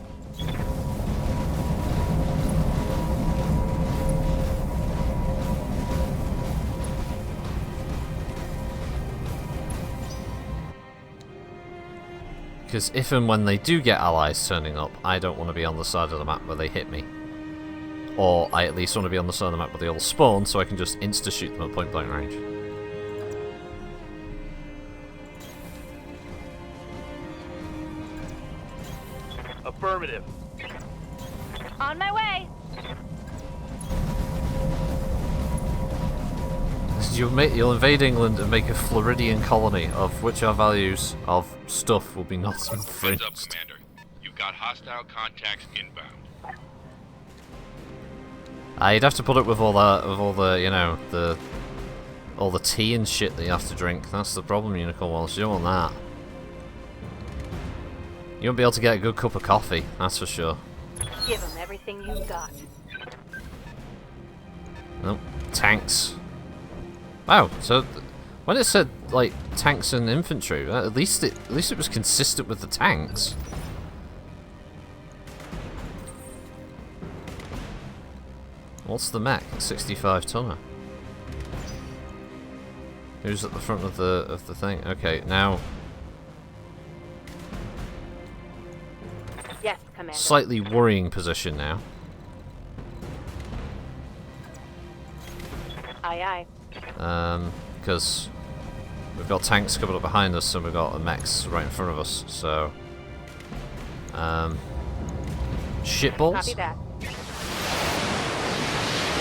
Because if and when they do get allies turning up, I don't want to be on the side of the map where they hit me. Or I at least want to be on the side of the map where they all spawn, so I can just insta-shoot them at point-blank range. Affirmative. On my way. You'll invade England and make a Floridian colony, of which our values of stuff will be not Heads up, infringed. Commander. You've got hostile contacts inbound. You'd have to put up with all the, you know, all the tea and shit that you have to drink. That's the problem, Unicorn Wallace. You don't want that. You won't be able to get a good cup of coffee, that's for sure. Give them everything you've got. Nope. Tanks. Wow, so when it said like tanks and infantry, at least it was consistent with the tanks. What's the mech? 65 tonner. Who's at the front of the thing? Okay, now Yes, Commander. slightly worrying position now. Aye, aye. Because we've got tanks coming up behind us and we've got the mechs right in front of us, so shitballs. Copy that.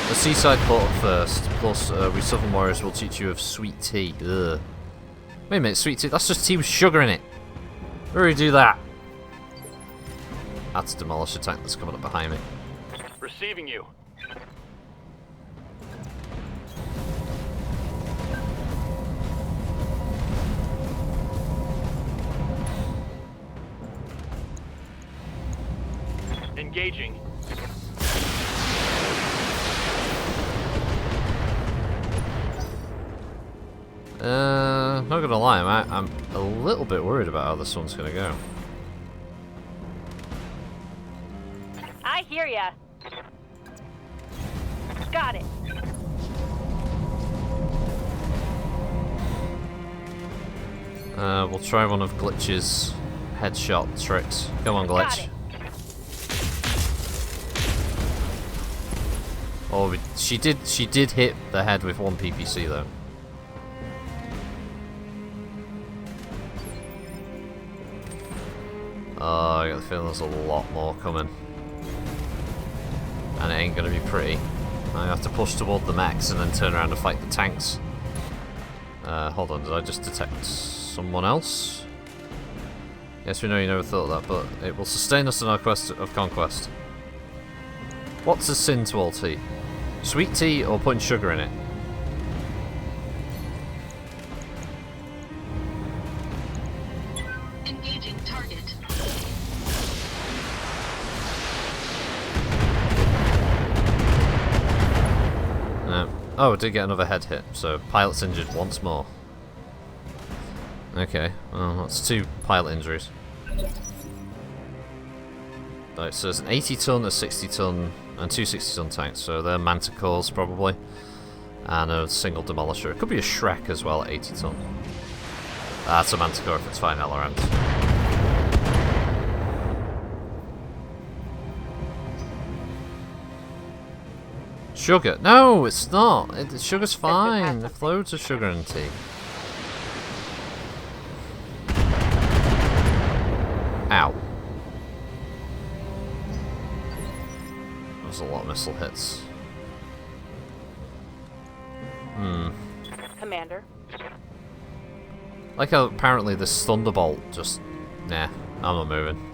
The seaside port up first, plus we Southern Warriors will teach you of sweet tea. Ugh. Wait a minute, sweet tea, that's just tea with sugar in it. Where do we do that? I had to demolish a tank that's coming up behind me. Receiving you. Engaging. not gonna lie, I'm a little bit worried about how this one's gonna go. I hear ya. Got it. We'll try one of Glitch's headshot tricks. Come on, Got Glitch. it. Oh, she did hit the head with one PPC though. Oh, I got the feeling there's a lot more coming. And it ain't gonna be pretty. I have to push toward the mechs and then turn around and fight the tanks. Hold on, did I just detect someone else? Yes, we know you never thought of that, but it will sustain us in our quest of conquest. What's a sin to all tea? Sweet tea or putting sugar in it? Engaging target. Oh, I did get another head hit, so pilot's injured once more. Okay, well, that's 2 pilot injuries. Right, so there's an 80-ton, a 60-ton, and 2 60-ton tanks, so they're Manticores probably. And a single demolisher. It could be a Shrek as well at 80-ton. That's a Manticore if it's fine Elorant. Sugar? No, it's not. Sugar's fine. There's loads of sugar in tea. Ow. There's a lot of missile hits. Commander. Like how apparently this Thunderbolt just... Nah, I'm not moving.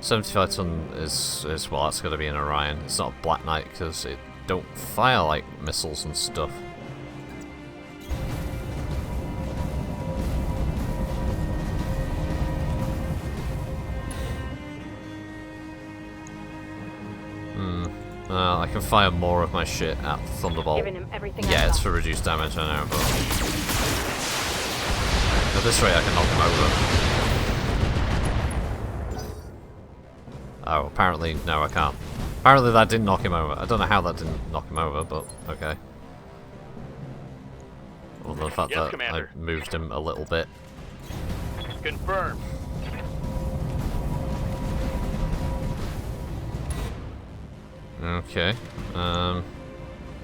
75 ton is well, that's going to be an Orion. It's not a Black Knight because it don't fire like missiles and stuff. I can fire more of my shit at the Thunderbolt. Giving him everything Yeah, I've it's got. for reduced damage, I know, but at this rate I can knock him over. Oh, apparently, no, I can't. Apparently that didn't knock him over. I don't know how that didn't knock him over, but okay. Other than the fact Yes, that Commander. I moved him a little bit. Confirmed. Okay. Oh,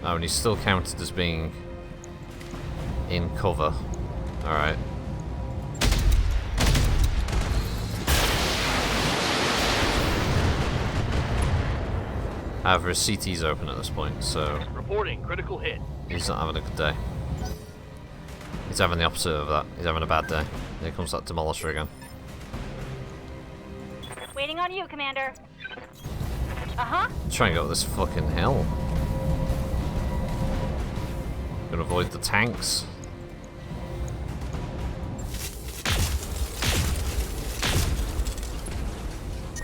and he's still counted as being in cover. Alright. However, his CT's open at this point, so Reporting critical hit. he's not having a good day. He's having the opposite of that. He's having a bad day. Here comes that Demolisher again. Waiting on you, Commander. Uh-huh. Try and go up this fucking hill. Gonna avoid the tanks.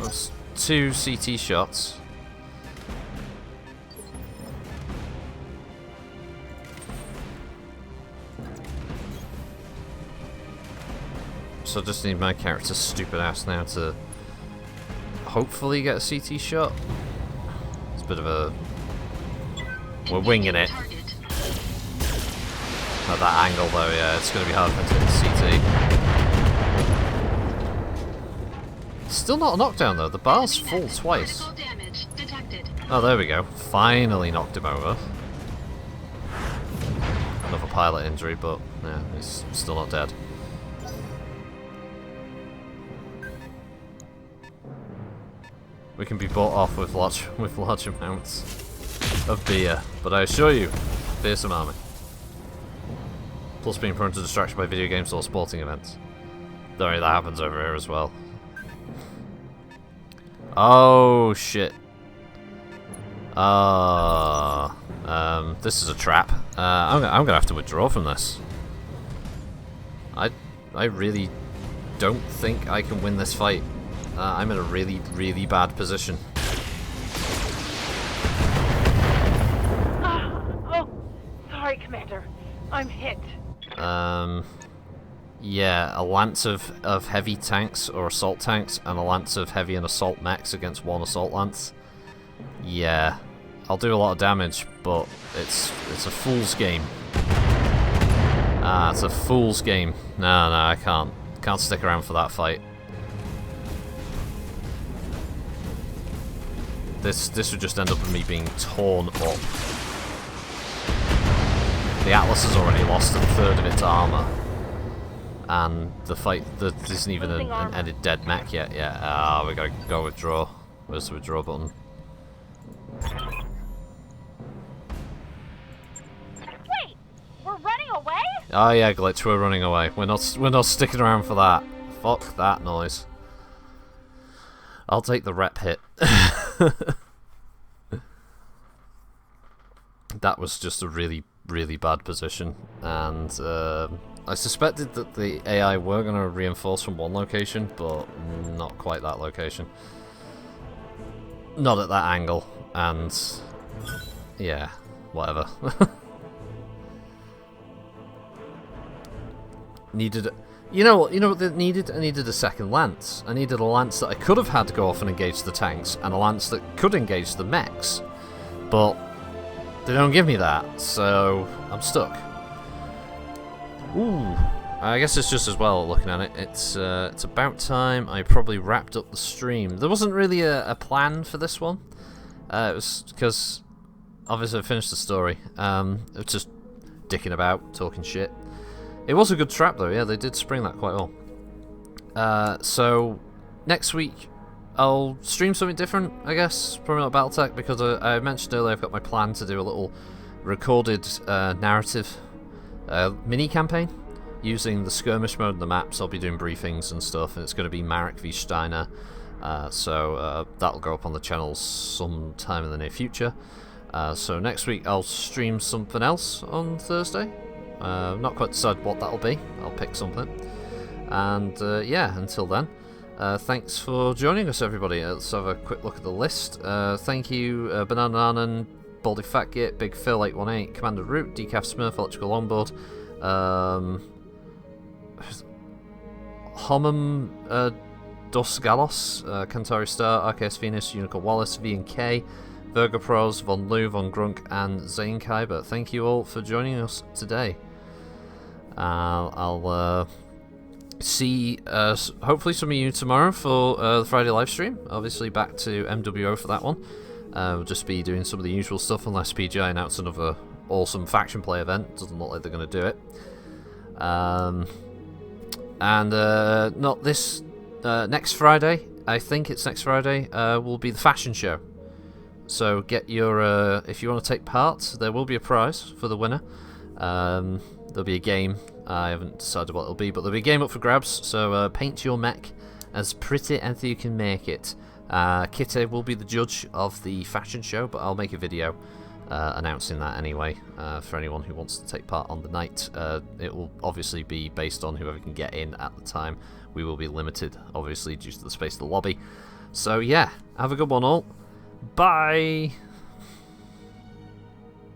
That's 2 CT shots. So I just need my character's stupid ass now to hopefully get a CT shot. It's a bit of a... We're winging it. Target. At that angle though, yeah, it's going to be hard for him to hit the CT. Still not a knockdown though, the bar's full twice. Critical damage detected. Oh, there we go. Finally knocked him over. Another pilot injury, but yeah, he's still not dead. We can be bought off with large amounts of beer, but I assure you, fearsome army. Plus being prone to distraction by video games or sporting events. Sorry, that happens over here as well. Oh shit. This is a trap. I'm gonna have to withdraw from this. I really don't think I can win this fight. I'm in a really, really bad position. Oh, sorry, Commander. I'm hit. Yeah, a lance of heavy tanks or assault tanks, and a lance of heavy and assault mechs against one assault lance. Yeah, I'll do a lot of damage, but it's a fool's game. It's a fool's game. No, I can't stick around for that fight. This would just end up with me being torn up. The Atlas has already lost a third of its armor. And the fight, there isn't even an ended dead mech yet. Yeah, we gotta go withdraw. Where's the withdraw button? Wait, we're running away? Oh yeah, glitch, we're running away. We're not sticking around for that. Fuck that noise. I'll take the rep hit. That was just a really, really bad position, and I suspected that the AI were going to reinforce from one location, but not quite that location. Not at that angle, and yeah, whatever. Needed, you know what they needed? I needed a second lance. I needed a lance that I could have had to go off and engage the tanks, and a lance that could engage the mechs, but they don't give me that, so I'm stuck. Ooh, I guess it's just as well looking at it. It's about time I probably wrapped up the stream. There wasn't really a plan for this one. It was because obviously I finished the story. It was just dicking about, talking shit. It was a good trap though. Yeah, they did spring that quite well. So next week I'll stream something different, I guess. Probably not Battletech, because I mentioned earlier I've got my plan to do a little recorded narrative mini campaign using the skirmish mode and the maps. I'll be doing briefings and stuff, and it's going to be Marek v Steiner. So that'll go up on the channel sometime in the near future. So next week I'll stream something else on Thursday. Not quite decided what that'll be. I'll pick something. And yeah, until then. Thanks for joining us, everybody. Let's have a quick look at the list. Thank you, Banana Nanan, Baldy Fatgit, Big Phil 818, Commander Root, Decaf Smurf, Electrical Longboard, Homum Dos Galos, Cantari Star, RKS Venus, Unicorn Wallace, V&K, Virgo Pros, Von Lou, Von Grunk, and Zane Kyber. Thank you all for joining us today. I'll see hopefully some of you tomorrow for the Friday live stream. Obviously back to MWO for that one. We'll just be doing some of the usual stuff unless PGI announce another awesome faction play event. Doesn't look like they're going to do it. Not this next Friday. I think it's next Friday. Will be the fashion show. So get your if you want to take part, there will be a prize for the winner. There'll be a game. I haven't decided what it'll be, but there'll be a game up for grabs, so paint your mech as pretty as you can make it. Kitty will be the judge of the fashion show, but I'll make a video announcing that anyway, for anyone who wants to take part on the night. It will obviously be based on whoever can get in at the time. We will be limited, obviously, due to the space of the lobby. So yeah, have a good one all. Bye!